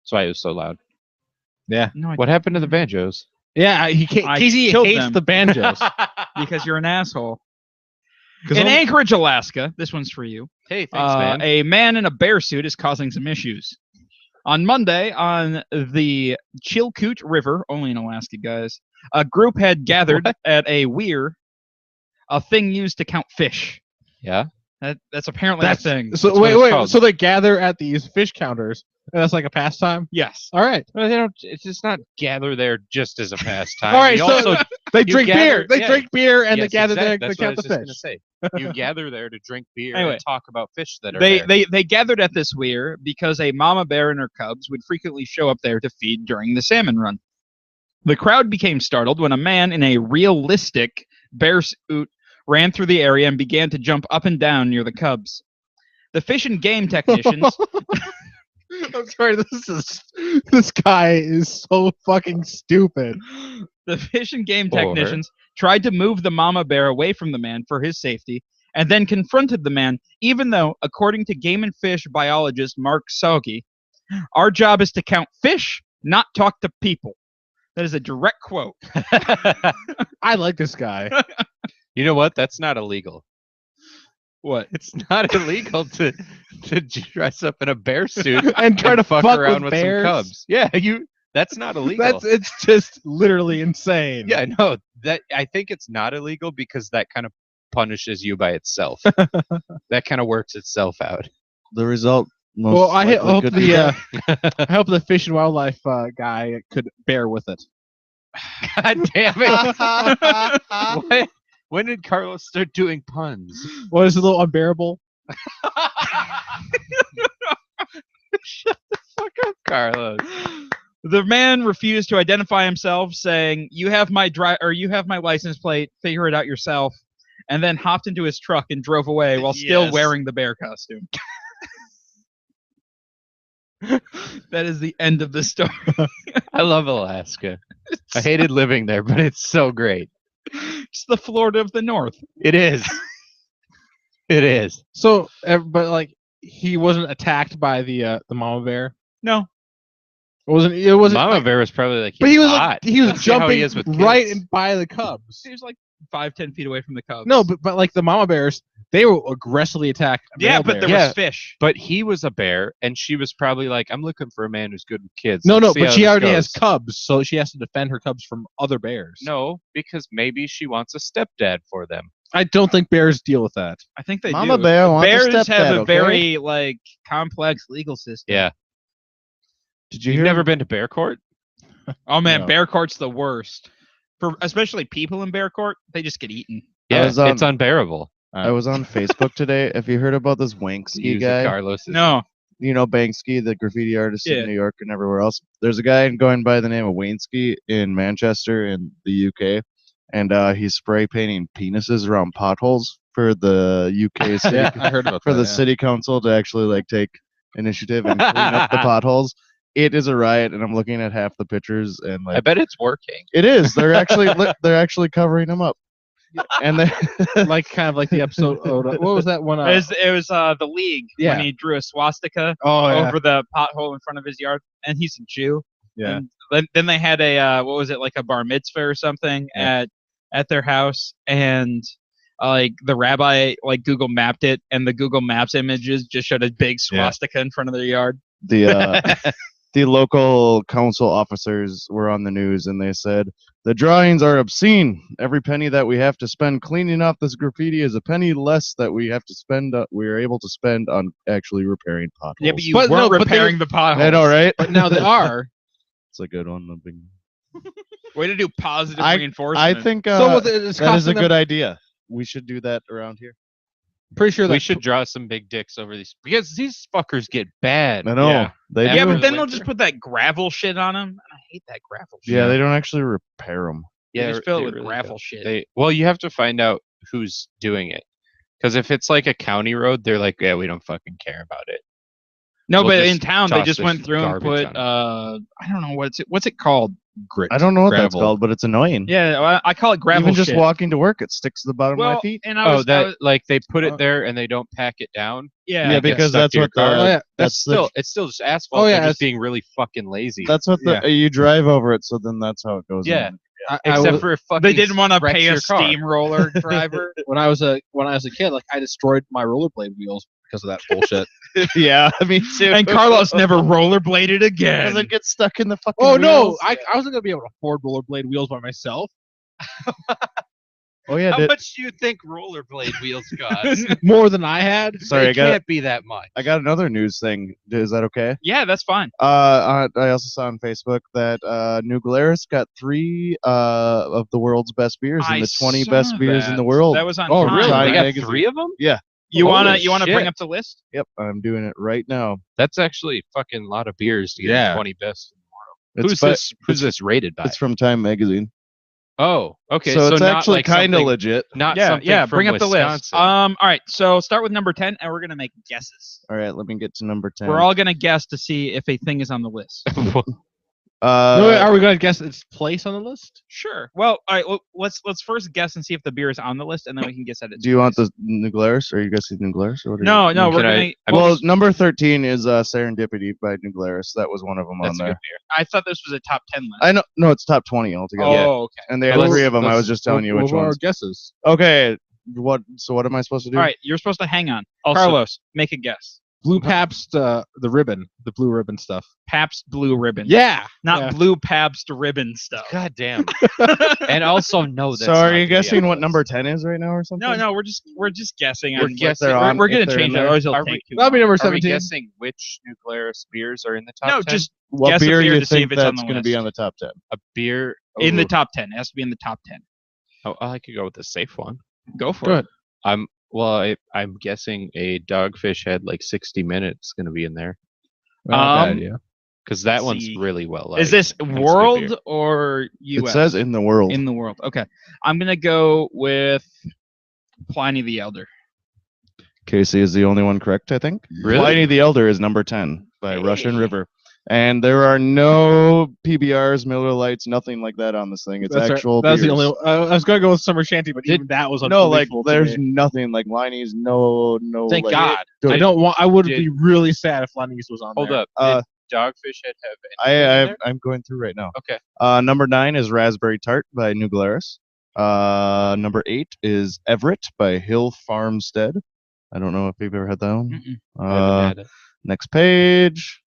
That's why it was so loud. Yeah, No, I What happened to the banjos? yeah. I Casey killed hates them. the banjos. because you're an asshole. 'Cause In only- Anchorage, Alaska, this one's for you. Hey, thanks, man. A man in a bear suit is causing some issues. On Monday, on the Chilkoot River, only in Alaska, guys, a group had gathered at a weir, a thing used to count fish. Yeah. That's apparently That's a thing. So That's what wait, it's wait. called. So they gather at these fish counters, and that's like a pastime. Yes. All right, Well, they don't. It's just not gather there just as a pastime. all right. You So also they you drink gather- beer. They yeah. drink beer, and they Yes, gather there exactly. to That's what I count was the just fish. gonna say. You gather there to drink beer Anyway. and talk about fish that are They, there. they gathered at this weir because a mama bear and her cubs would frequently show up there to feed during the salmon run. The crowd became startled when a man in a realistic bear suit ran through the area and began to jump up and down near the cubs. The fish and game technicians I'm sorry. This guy is so fucking stupid. The fish and game Or- technicians tried to move the mama bear away from the man for his safety and then confronted the man, even though, according to game and fish biologist Mark Sauge, our job is to count fish, not talk to people. That is a direct quote. I like this guy. You know what? That's not illegal. What? It's not illegal to dress up in a bear suit And try to fuck around with with bears. some cubs. Yeah, that's not illegal. It's just literally insane. Yeah, no, that I think it's not illegal because that kind of punishes you by itself. That kind of works itself out. The result. Most Well, I likely hope could be I hope the Fish and Wildlife guy could bear with it. God damn it! What? When did Carlos start doing puns? What is a little unbearable? Shut the fuck up, Carlos. The man refused to identify himself, saying, "You have my you have my license plate. Figure it out yourself." And then hopped into his truck and drove away while still Yes. wearing the bear costume. That is the end of the story. I love Alaska. I hated living there, but it's so great. It's the Florida of the North. It is. It is. So, but like, he wasn't attacked by the mama bear. No, It wasn't. Mama like- bear was probably like, but he was hot. like, he was Let's see how jumping he is with right kids. in by the cubs. he was like 5-10 feet away from the cubs. No, but like the mama bears, they were aggressively attacked. yeah, male but there bears. Yeah. was fish. But he was a bear, and she was probably like, I'm looking for a man who's good with kids. No, Let's see but how she this already has goes." cubs, so she has to defend her cubs from other bears. No, because maybe she wants a stepdad for them. I don't think bears deal with that. I think they Mama do. bear wants a Bears have stepdad, a okay? very like complex legal system. Yeah. Did you You've hear? never been to bear court? Oh man, No. bear court's the worst. For especially people in bear court, they just get eaten. Yeah, was, it's unbearable. I was on Facebook today. Have you heard about this Wanksky Use it, guy? Carlos. No. You know Banksy, the graffiti artist Yeah. in New York and everywhere else. There's a guy going by the name of Waynesky in Manchester in the UK, and he's spray painting penises around potholes for the UK city, Yeah, I heard about for that. the yeah. city council to actually like take initiative and clean up the potholes. It is a riot, and I'm looking at half the pictures, and I like bet it's working. it is. They're actually they're actually covering them up, and they Like kind of like the episode. What was that one? It was the league yeah. when he drew a swastika Oh yeah. over the pothole in front of his yard, and he's a Jew. Yeah. And then they had a what was it, like a bar mitzvah or something at their house, and like the rabbi like Google mapped it, and the Google Maps images just showed a big swastika in front of their yard. The local council officers were on the news, and they said the drawings are obscene. Every penny that we have to spend cleaning up this graffiti is a penny less that we have to spend. We are able to spend on actually repairing potholes. Yeah, but you But weren't no, but they- repairing the potholes. I know, right? But now they are. It's a good one. a big- Way to do positive I reinforcement. I think So with it, it's that is a costing good them- idea. We should do that around here. Pretty sure that We should draw some big dicks over these because these fuckers get bad. I know. Yeah. They Yeah, do. but then they'll Winter. just put that gravel shit on them. And I hate that gravel shit. Yeah, they don't actually repair them. They just fill it they with really gravel don't. shit. Well, you have to find out who's doing it. Because if it's like a county road, they're like, yeah, we don't fucking care about it. No, We'll but just in town they toss just this went through and garbage put on I don't know what's it called. grit. I don't know what that's Gravel. called, but it's annoying. Yeah, well, I call it gravel Even just shit. walking to work, it sticks to the bottom of my Well, feet. and I was, I was- like they put uh, it there and they don't pack it down. yeah, Yeah, it gets because stuck that's to your what the car. Oh, yeah. That's the- still it's still just asphalt. Oh, yeah, They're just it's- being really fucking lazy. That's what the you drive over it, so then that's how it goes. Yeah. in. Except for if fucking they didn't want to wrecks pay a your car. steamroller driver. when I was a kid, like I destroyed my rollerblade wheels because of that bullshit. Yeah, me too. And Carlos never rollerbladed because again. it gets stuck in the fucking. Oh no, wheels. I wasn't gonna be able to afford rollerblade wheels by myself. Oh yeah, How did, much do you think rollerblade wheels cost? More than I had. sorry, It can't be that much. I got another news thing. Is that okay? Yeah, that's fine. I also saw on Facebook that New Glarus got 3 of the world's best beers I and the 20 saw best beers in that. the world. That was on. Oh, Time. really? Time They got magazine. 3 of them? You wanna Holy bring shit. up the list? Yep, I'm doing it right now. That's actually fucking a lot of beers to get Yeah. 20 best. It's Who's this rated by? It's from Time magazine. Oh, okay. So it's not actually like kind of something- legit. Not Yeah, something yeah. from Bring up the list. Wisconsin. All right. So start with number 10, and we're gonna make guesses. All right, let me get to number 10. We're all gonna guess to see if a thing is on the list. No, wait, are we gonna guess its place on the list? Sure. Well, all right. Well, let's first guess and see if the beer is on the list, and then we can guess at it. Do you want the New Glarus? Are you guys see New Glarus? Or what are No, you- no. We're Can I- gonna. I well, Well, number 13 is Serendipity by New Glarus. That was one of them That's on a there. good beer. I thought this was a top 10 list. I know. No, it's top 20 altogether. Oh, okay. And they Well, had let's- 3 of them. I let's- was just telling you What which were our ones. guesses? Okay. So what am I supposed to do? All right. You're supposed to hang on. Also, Carlos, make a guess. Blue Pabst, the ribbon, the blue ribbon stuff. Pabst Blue Ribbon. Yeah, Not yeah. Blue Pabst Ribbon stuff. God damn. And also, no, that's So are not you gonna be on guessing the what list. number 10 is right now or something? No, we're just guessing. We're on what guessing. they're on- we're if gonna they're change in it. there. Otherwise, it'll Are take we- too That'll be long. number Are we 17. guessing which New Glarus beers are in the top No, 10? just What guess a beer beer you to see think if it's on that's the going to be list. on the top 10? a beer in the Ooh. top 10. It has to be in the top 10. Oh, I could go with the safe one. Go for Go it. ahead. I'm guessing a Dogfish Head like 60 minutes going to be in there Bad Um, idea. because that Let's one's see. really well liked. Is this and it's a good world beer. or US? It says in the world. In the world. Okay. I'm gonna go with Pliny the Elder. Casey is the only one correct, I think. Really? Pliny the Elder is number 10 by Russian Hey. River. And there are no PBRs, Miller Lights, nothing like that on this thing. It's That's right. actual That was the beers. only. I was gonna go with Summer Shanty, but Did- even that was No, like unbelievable to there's me. nothing like Liney's. No. Thank like, God. Dude, I don't want. I would did- be really sad if Lenny's was on Hold there. up. Uh, Did Dogfish Head have anything in there? I'm going through right now. Okay. Number 9 is Raspberry Tart by New Glarus. Number 8 is Everett by Hill Farmstead. I don't know if you've ever had that one. Mm-mm. I haven't had it. Next page.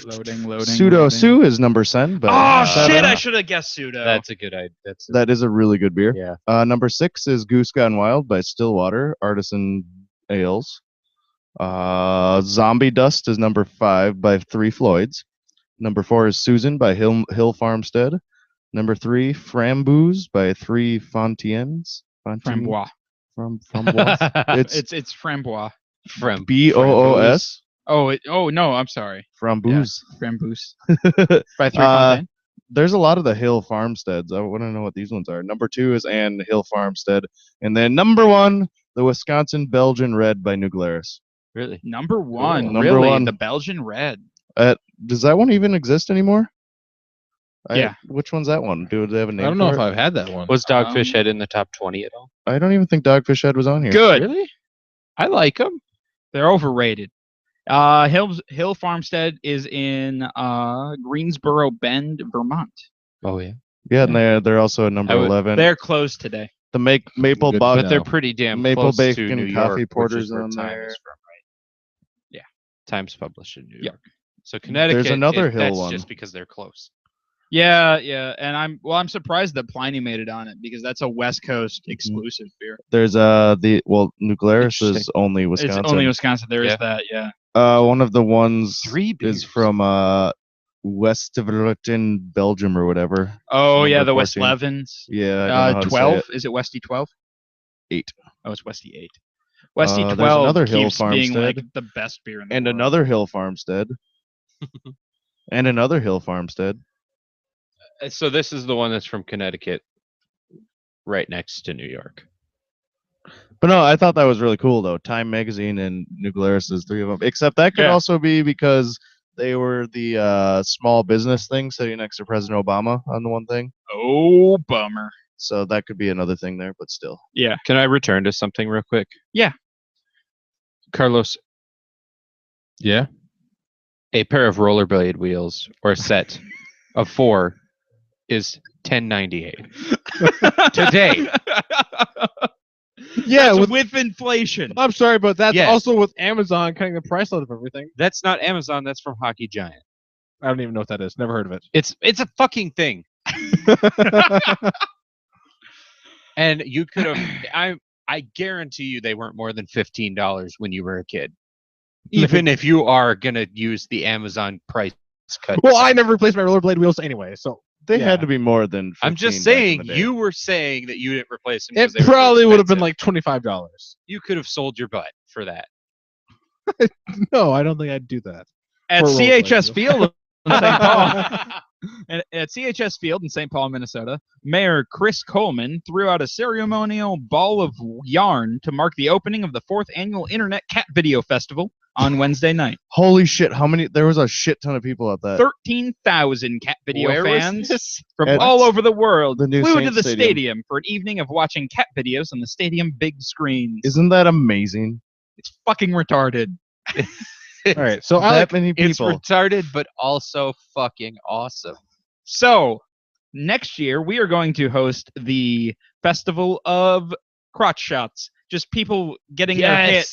Loading. Pseudo loading. Sue is number 7. By Oh Seven. shit! I should have guessed pseudo. That's a good idea. That's a, That is a really good beer. yeah. Number 6 is Goose Gone Wild by Stillwater Artisan Ales. Zombie Dust is number 5 by Three Floyds. Number 4 is Susan by Hill Farmstead. Number 3, Framboos by Three Fontaines. Frambois. Framboise. It's frambois. From BOOS. Oh no, I'm sorry. Framboos. Framboos by Three Uh, Fontaine. There's a lot of the Hill Farmsteads. I want to know what these ones are. Number 2 is Ann Hill Farmstead. And then number 1, the Wisconsin Belgian Red by New Glarus. really. Number one. Number Really? 1. The Belgian Red. Does that one even exist anymore? Yeah. Which one's that one? Do they have a name? I don't know for if it? I've had that one. Was Dogfish Um, Head in the top 20 at all? I don't even think Dogfish Head was on here. Good. Really? I like them. They're overrated. Hill Farmstead is in Greensboro Bend, Vermont. Oh yeah. Yeah, and they're also at number I would- 11. They're closed today. The maple Good bog. to But they're know. pretty damn Maple close to bacon New coffee York, porters which is where on Time there. is from, right? Yeah. Time's published in New Yep. York. So Connecticut. another Hill that's one. just because they're close. Yeah, and I'm surprised that Pliny made it on it because that's a West Coast exclusive beer. There's New Glarus is Interesting. only Wisconsin. It's only Wisconsin. There is Yeah. that. Yeah. One of the ones 3 beers. is from West-Vleuten, Belgium or whatever. Oh yeah, Number the West 14. Levens. Yeah, I don't know how to say 12. it. Is it Westy 12? 8. Oh, it's Westy 8. Westy There's 12 another Hill keeps being like Farmstead. the best beer in the And world. another Hill Farmstead. And another Hill Farmstead. So this is the one that's from Connecticut, right next to New York. But no, I thought that was really cool though. Time Magazine and New Glarus is 3 of them. Except that could Yeah. also be because they were the small business thing sitting next to President Obama on the one thing. Oh, bummer. So that could be another thing there, but still. Yeah. Can I return to something real quick? Yeah. Carlos, Yeah. a pair of rollerblade wheels or a set of 4 is $10.98 today. Yeah, That's with- with inflation. I'm sorry, but that's Yes. also with Amazon cutting the price out of everything. That's not Amazon. That's from Hockey Giant. I don't even know what that is. Never heard of it. It's a fucking thing. And you could have. I guarantee you they weren't more than $15 when you were a kid. Even if you are gonna use the Amazon price cut. Well, I never replaced my rollerblade wheels anyway, so They Yeah. had to be more than 15 I'm just back in saying the day. you were saying that you didn't replace them. it 'cause they were too probably would have been expensive. like $25. You could have sold your butt for that. No, I don't think I'd do that. At For a CHS rollerblade. Field in St. Paul. And at CHS Field in St. Paul, Minnesota, Mayor Chris Coleman threw out a ceremonial ball of yarn to mark the opening of the 4th annual Internet Cat Video Festival on Wednesday night. Holy shit! How many? There was a shit ton of people at that. 13,000 cat video Where was fans this? from At all over the world the new flew to Saints the Stadium. stadium for an evening of watching cat videos on the stadium big screens. Isn't that amazing? It's fucking retarded. All right, so I that like. many It's people. retarded, but also fucking awesome. So next year we are going to host the Festival of Crotch Shots. Just people getting their hit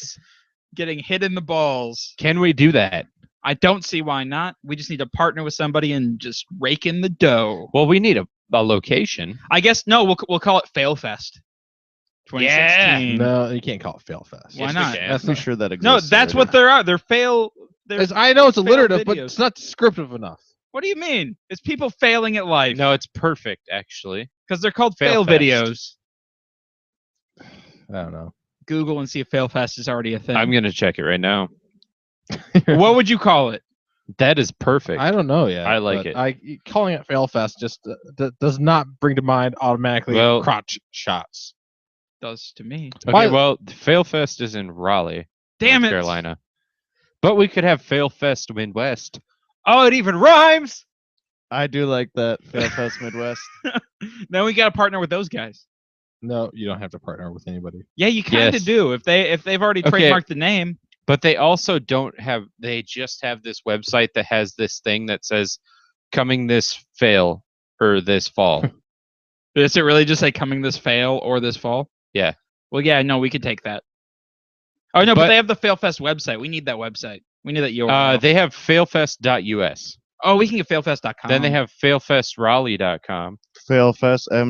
getting hit in the balls. Can we do that? I don't see why not. We just need to partner with somebody and just rake in the dough. Well, we need a location. I guess no. We'll call it Failfest. 2016. No, you can't call it Fail Fest. Why Yes, we not? can. That's I'm not, sure that exists. No, that's what already. they're fail. They're, I know it's fail alliterative, but videos. it's not descriptive enough. What do you mean? It's people failing at life. No, it's perfect actually. because they're called Fail fail Fest. videos. I don't know. Google and see if Failfest is already a thing. I'm gonna check it right now. What would you call it? That is perfect. I don't know yet. I like but it. Calling it Fail Fest just does not bring to mind automatically Well- crotch shots. Does to me. Okay, Why- well, Failfest is in Raleigh, Damn North it! Carolina. But we could have Failfest Midwest. Oh, it even rhymes. I do like that Failfest Midwest. Then we got to partner with those guys. No, you don't have to partner with anybody. Yeah, you kind of Yes. do if they've already Okay. trademarked the name. But they also don't have. They just have this website that has this thing that says, "Coming this fail or this fall." Does it really just say coming this fail or this fall? Yeah. Well, yeah, no, we could take that. Oh no, but But- they have the Failfest website. We need that website. We need that URL. They have failfest.us. Oh, we can get failfest.com. Then they have failfestraleigh.com.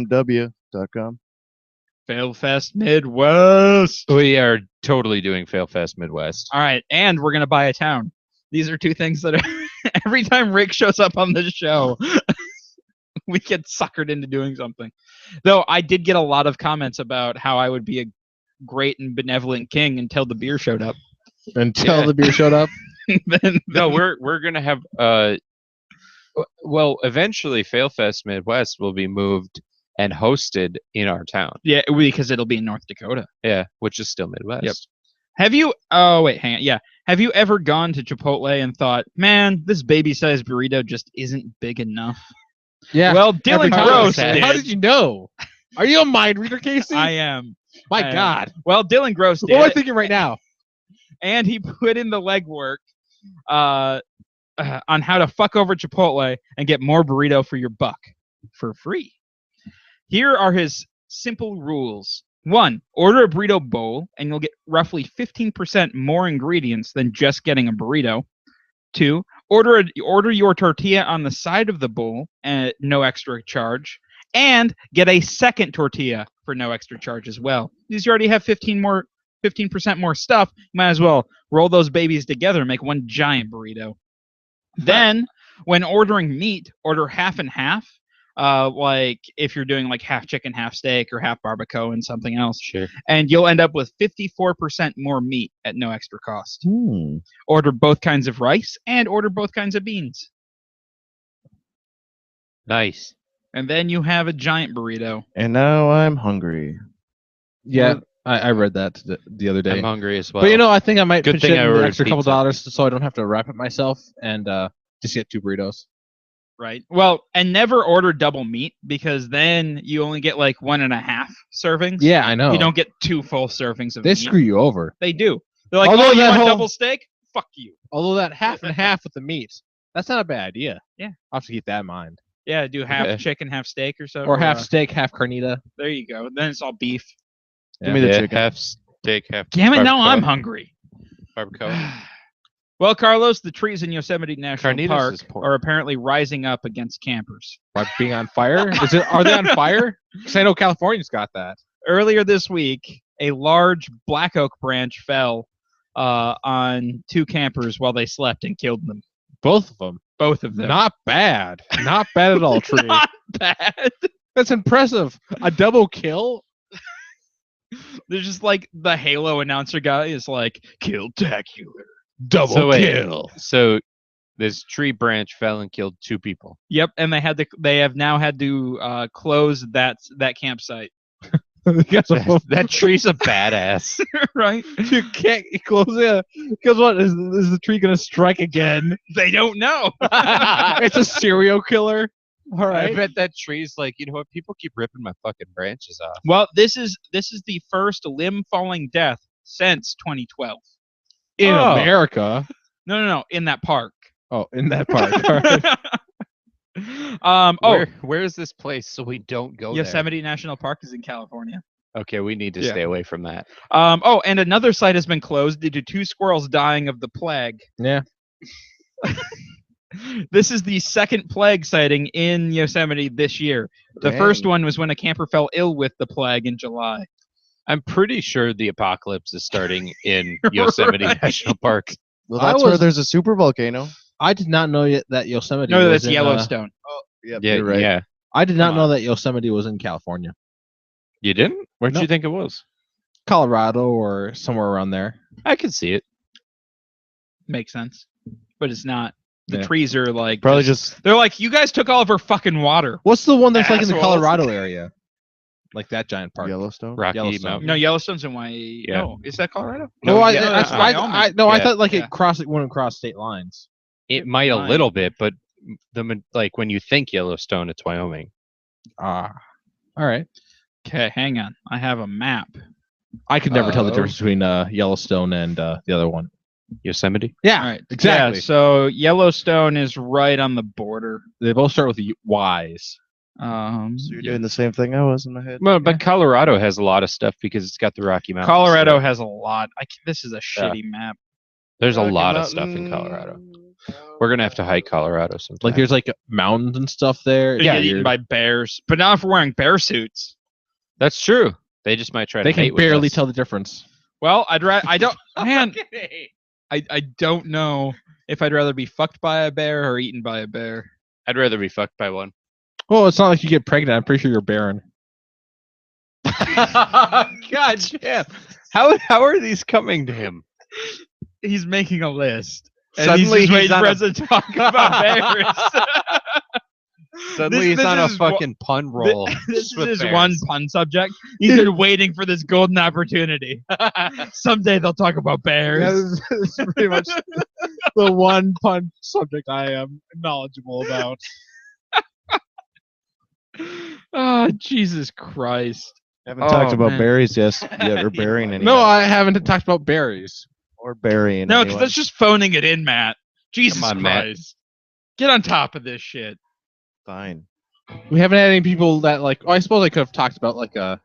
Failfestmw.com. Failfest Midwest. We are totally doing Failfest Midwest. All right, and we're gonna buy a town. These are two things that are every time Rick shows up on this show, we get suckered into doing something. Though I did get a lot of comments about how I would be a great and benevolent king until the beer showed up. Until Yeah. the beer showed up. then No, we're gonna have well, eventually Failfest Midwest will be moved and hosted in our town. yeah, because it'll be in North Dakota. Yeah, which is still Midwest. Yep. Have you? Oh wait, hang on. Yeah, have you ever gone to Chipotle and thought, man, this baby-sized burrito just isn't big enough? Yeah. Well, every Dylan time. Gross How did. How did you know? Are you a mind reader, Casey? I am. My I- God. Well, Dylan Gross What am I did, thinking right now? and he put in the legwork on how to fuck over Chipotle and get more burrito for your buck for free. Here are his simple rules. 1, order a burrito bowl and you'll get roughly 15% more ingredients than just getting a burrito. 2, order your tortilla on the side of the bowl at no extra charge, and get a second tortilla for no extra charge as well. Because you already have 15% more stuff, you might as well roll those babies together and make one giant burrito. Then, when ordering meat, order half and half. Like if you're doing like half chicken, half steak, or half barbacoa and something else, Sure. and you'll end up with 54% more meat at no extra cost. Hmm. Order both kinds of rice and order both kinds of beans, Nice. and then you have a giant burrito. And now I'm hungry. Yeah, I read that the other day. I'm hungry as well. But you know, I think I might Good pitch thing in I the ordered extra couple pizza. dollars so I don't have to wrap it myself and just get 2 burritos. Right. Well, and never order double meat because then you only get like 1.5 servings. Yeah, I know. You don't get 2 full servings of They meat. screw you over. They do. They're like, Although oh, you that want whole- double steak? Fuck you. Although that half and half with the meat, that's not a bad idea. Yeah. I'll have to keep that in mind. Yeah, do half Okay. chicken, half steak or so. Or half steak, half carnita. There you go. Then it's all beef. Give me the Yeah, chicken. half steak, half. Damn it, now barbacoa. I'm hungry. Barbacoa. Well, Carlos, the trees in Yosemite National Carnitas Park is pork. are apparently rising up against campers. By being on fire? Are they on fire? Because I know California's got that. Earlier this week, a large black oak branch fell on 2 campers while they slept and killed them. Both of them. Both of them. Not bad. Not bad at all, Tree. Not bad. That's impressive. A double kill? They're just like the Halo announcer guy is like, kill-tacular. Double So wait. kill. So this tree branch fell and killed 2 people. Yep, and they have now had to close that campsite. That tree's a badass. Right? You can't close it. Because what? Is the tree going to strike again? They don't know. It's a serial killer. All I right. bet that tree's like, you know what? People keep ripping my fucking branches off. Well, this is the first limb falling death since 2012. In Oh. America. No, in that park. Oh, in that part. All right. Oh, Where is this place so we don't go Yosemite National Park is in California. Okay, we need to Yeah. stay away from that. Oh, and another site has been closed due to 2 squirrels dying of the plague. Yeah. This is the second plague sighting in Yosemite this year. The first Dang. one was when a camper fell ill with the plague in July. I'm pretty sure the apocalypse is starting in Yosemite Right. National Park. Well, I that's where was- there's a super volcano. I did not know yet that Yosemite. No, was that's in, Yellowstone. Yep, Yeah, you're right. yeah. I did not Come know on. that Yosemite was in California, You didn't? Where'd you Nope. think it was? Colorado, or somewhere around there. I can see it. Makes sense. But it's not. The Yeah. trees are like Probably just they're like, you guys took all of our fucking water. What's the one that's like in the Assholes. Colorado area? Like that giant park. Yellowstone. Rocky Yellowstone. Mountain. No, Yellowstone's in Wyoming. Yeah. No, is that Colorado? No, yeah, that's Wyoming. I Yeah. thought like Yeah. it wouldn't cross state lines. It might a might. little bit, but like when you think Yellowstone, it's Wyoming. Ah, all right. Okay, hang on. I have a map. I could never tell the Oh. difference between Yellowstone and the other one. Yosemite. Yeah, All right. exactly. Yeah, so Yellowstone is right on the border. They both start with Y's. So you're doing the same thing I was in my head. Well, but Colorado has a lot of stuff because it's got the Rocky Mountains. Colorado so has a lot. This is a shitty map. There's a Rocky lot of stuff in Mountain. Colorado. We're gonna have to hike Colorado sometime. Like there's like mountains and stuff there. You Yeah, get eaten by bears. But not if we're wearing bear suits. That's true. They just might try they to mate can with barely us. tell the difference. Well, I don't man, I don't know if I'd rather be fucked by a bear or eaten by a bear. I'd rather be fucked by one. Well, it's not like you get pregnant. I'm pretty sure you're barren. God damn. How are these coming to him? He's making a list. And Suddenly he's he's just waiting on for a- us to talk about bears. Suddenly This he's on a is one- fucking pun roll. This with is bears. one pun subject. He's been waiting for this golden opportunity. Someday they'll talk about bears. That's pretty much the one pun subject I am knowledgeable about. Oh, Jesus Christ. Haven't talked Oh, about man. berries yet or burying anyone. No, I haven't talked about berries. or burying No, because anyone. that's just phoning it in, Matt. Jesus on, Matt. Christ. Get on top of this shit. Fine. We haven't had any people that like. Oh, I suppose I could have talked about like There's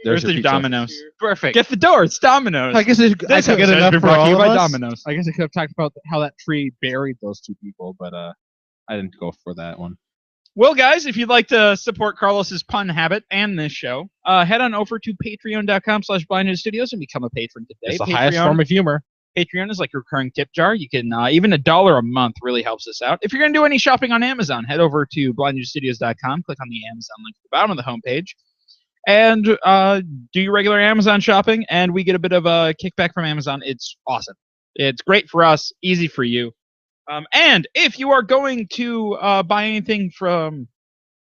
your the pizza. Domino's. Perfect. Get the door. It's Domino's. I guess I This could get episode has enough been for brought to all you of by us. Domino's. I guess I could have talked about how that tree buried those two people, but I didn't go for that one. Well, guys, if you'd like to support Carlos's pun habit and this show, head on over to patreon.com/blindnewsstudios and become a patron today. It's the highest form of humor. Patreon is like a recurring tip jar. You can even $1 a month really helps us out. If you're going to do any shopping on Amazon, head over to blindnewsstudios.com, click on the Amazon link at the bottom of the homepage, and do your regular Amazon shopping, and we get a bit of a kickback from Amazon. It's awesome. It's great for us, easy for you. And if you are going to buy anything from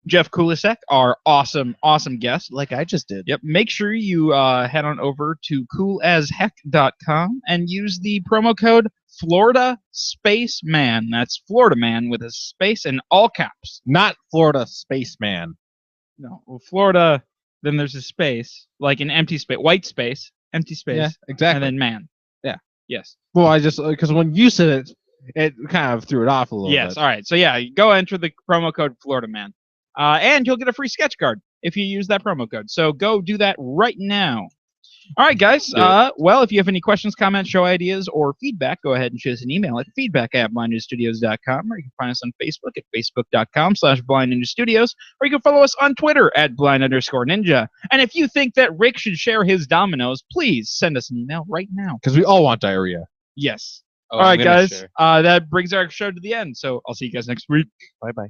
Jeff Kulisek, our awesome guest, Like I just did. yep, make sure you head on over to coolasheck.com and use the promo code Florida Spaceman. That's Florida Man with a space in all caps. Not Florida Spaceman. No, well, Florida, then there's a space, like an empty space, white space, empty space, Yeah, and exactly. then man. Yeah. Yes. Well, I just because when you said it, it kind of threw it off a little Yes. bit. All right. So yeah, go enter the promo code Florida Man, and you'll get a free sketch card if you use that promo code. So go do that right now. All right, guys. Do it. Well, if you have any questions, comments, show ideas, or feedback, go ahead and shoot us an email at feedback@blindnewsstudios.com, or you can find us on Facebook at facebook.com/blindninjastudios, or you can follow us on Twitter at blind_ninja. And if you think that Rick should share his Dominoes, please send us an email right now. Because we all want diarrhea. Yes. Oh, All I'm right, gonna guys. share. That brings our show to the end. So I'll see you guys next week. Bye bye.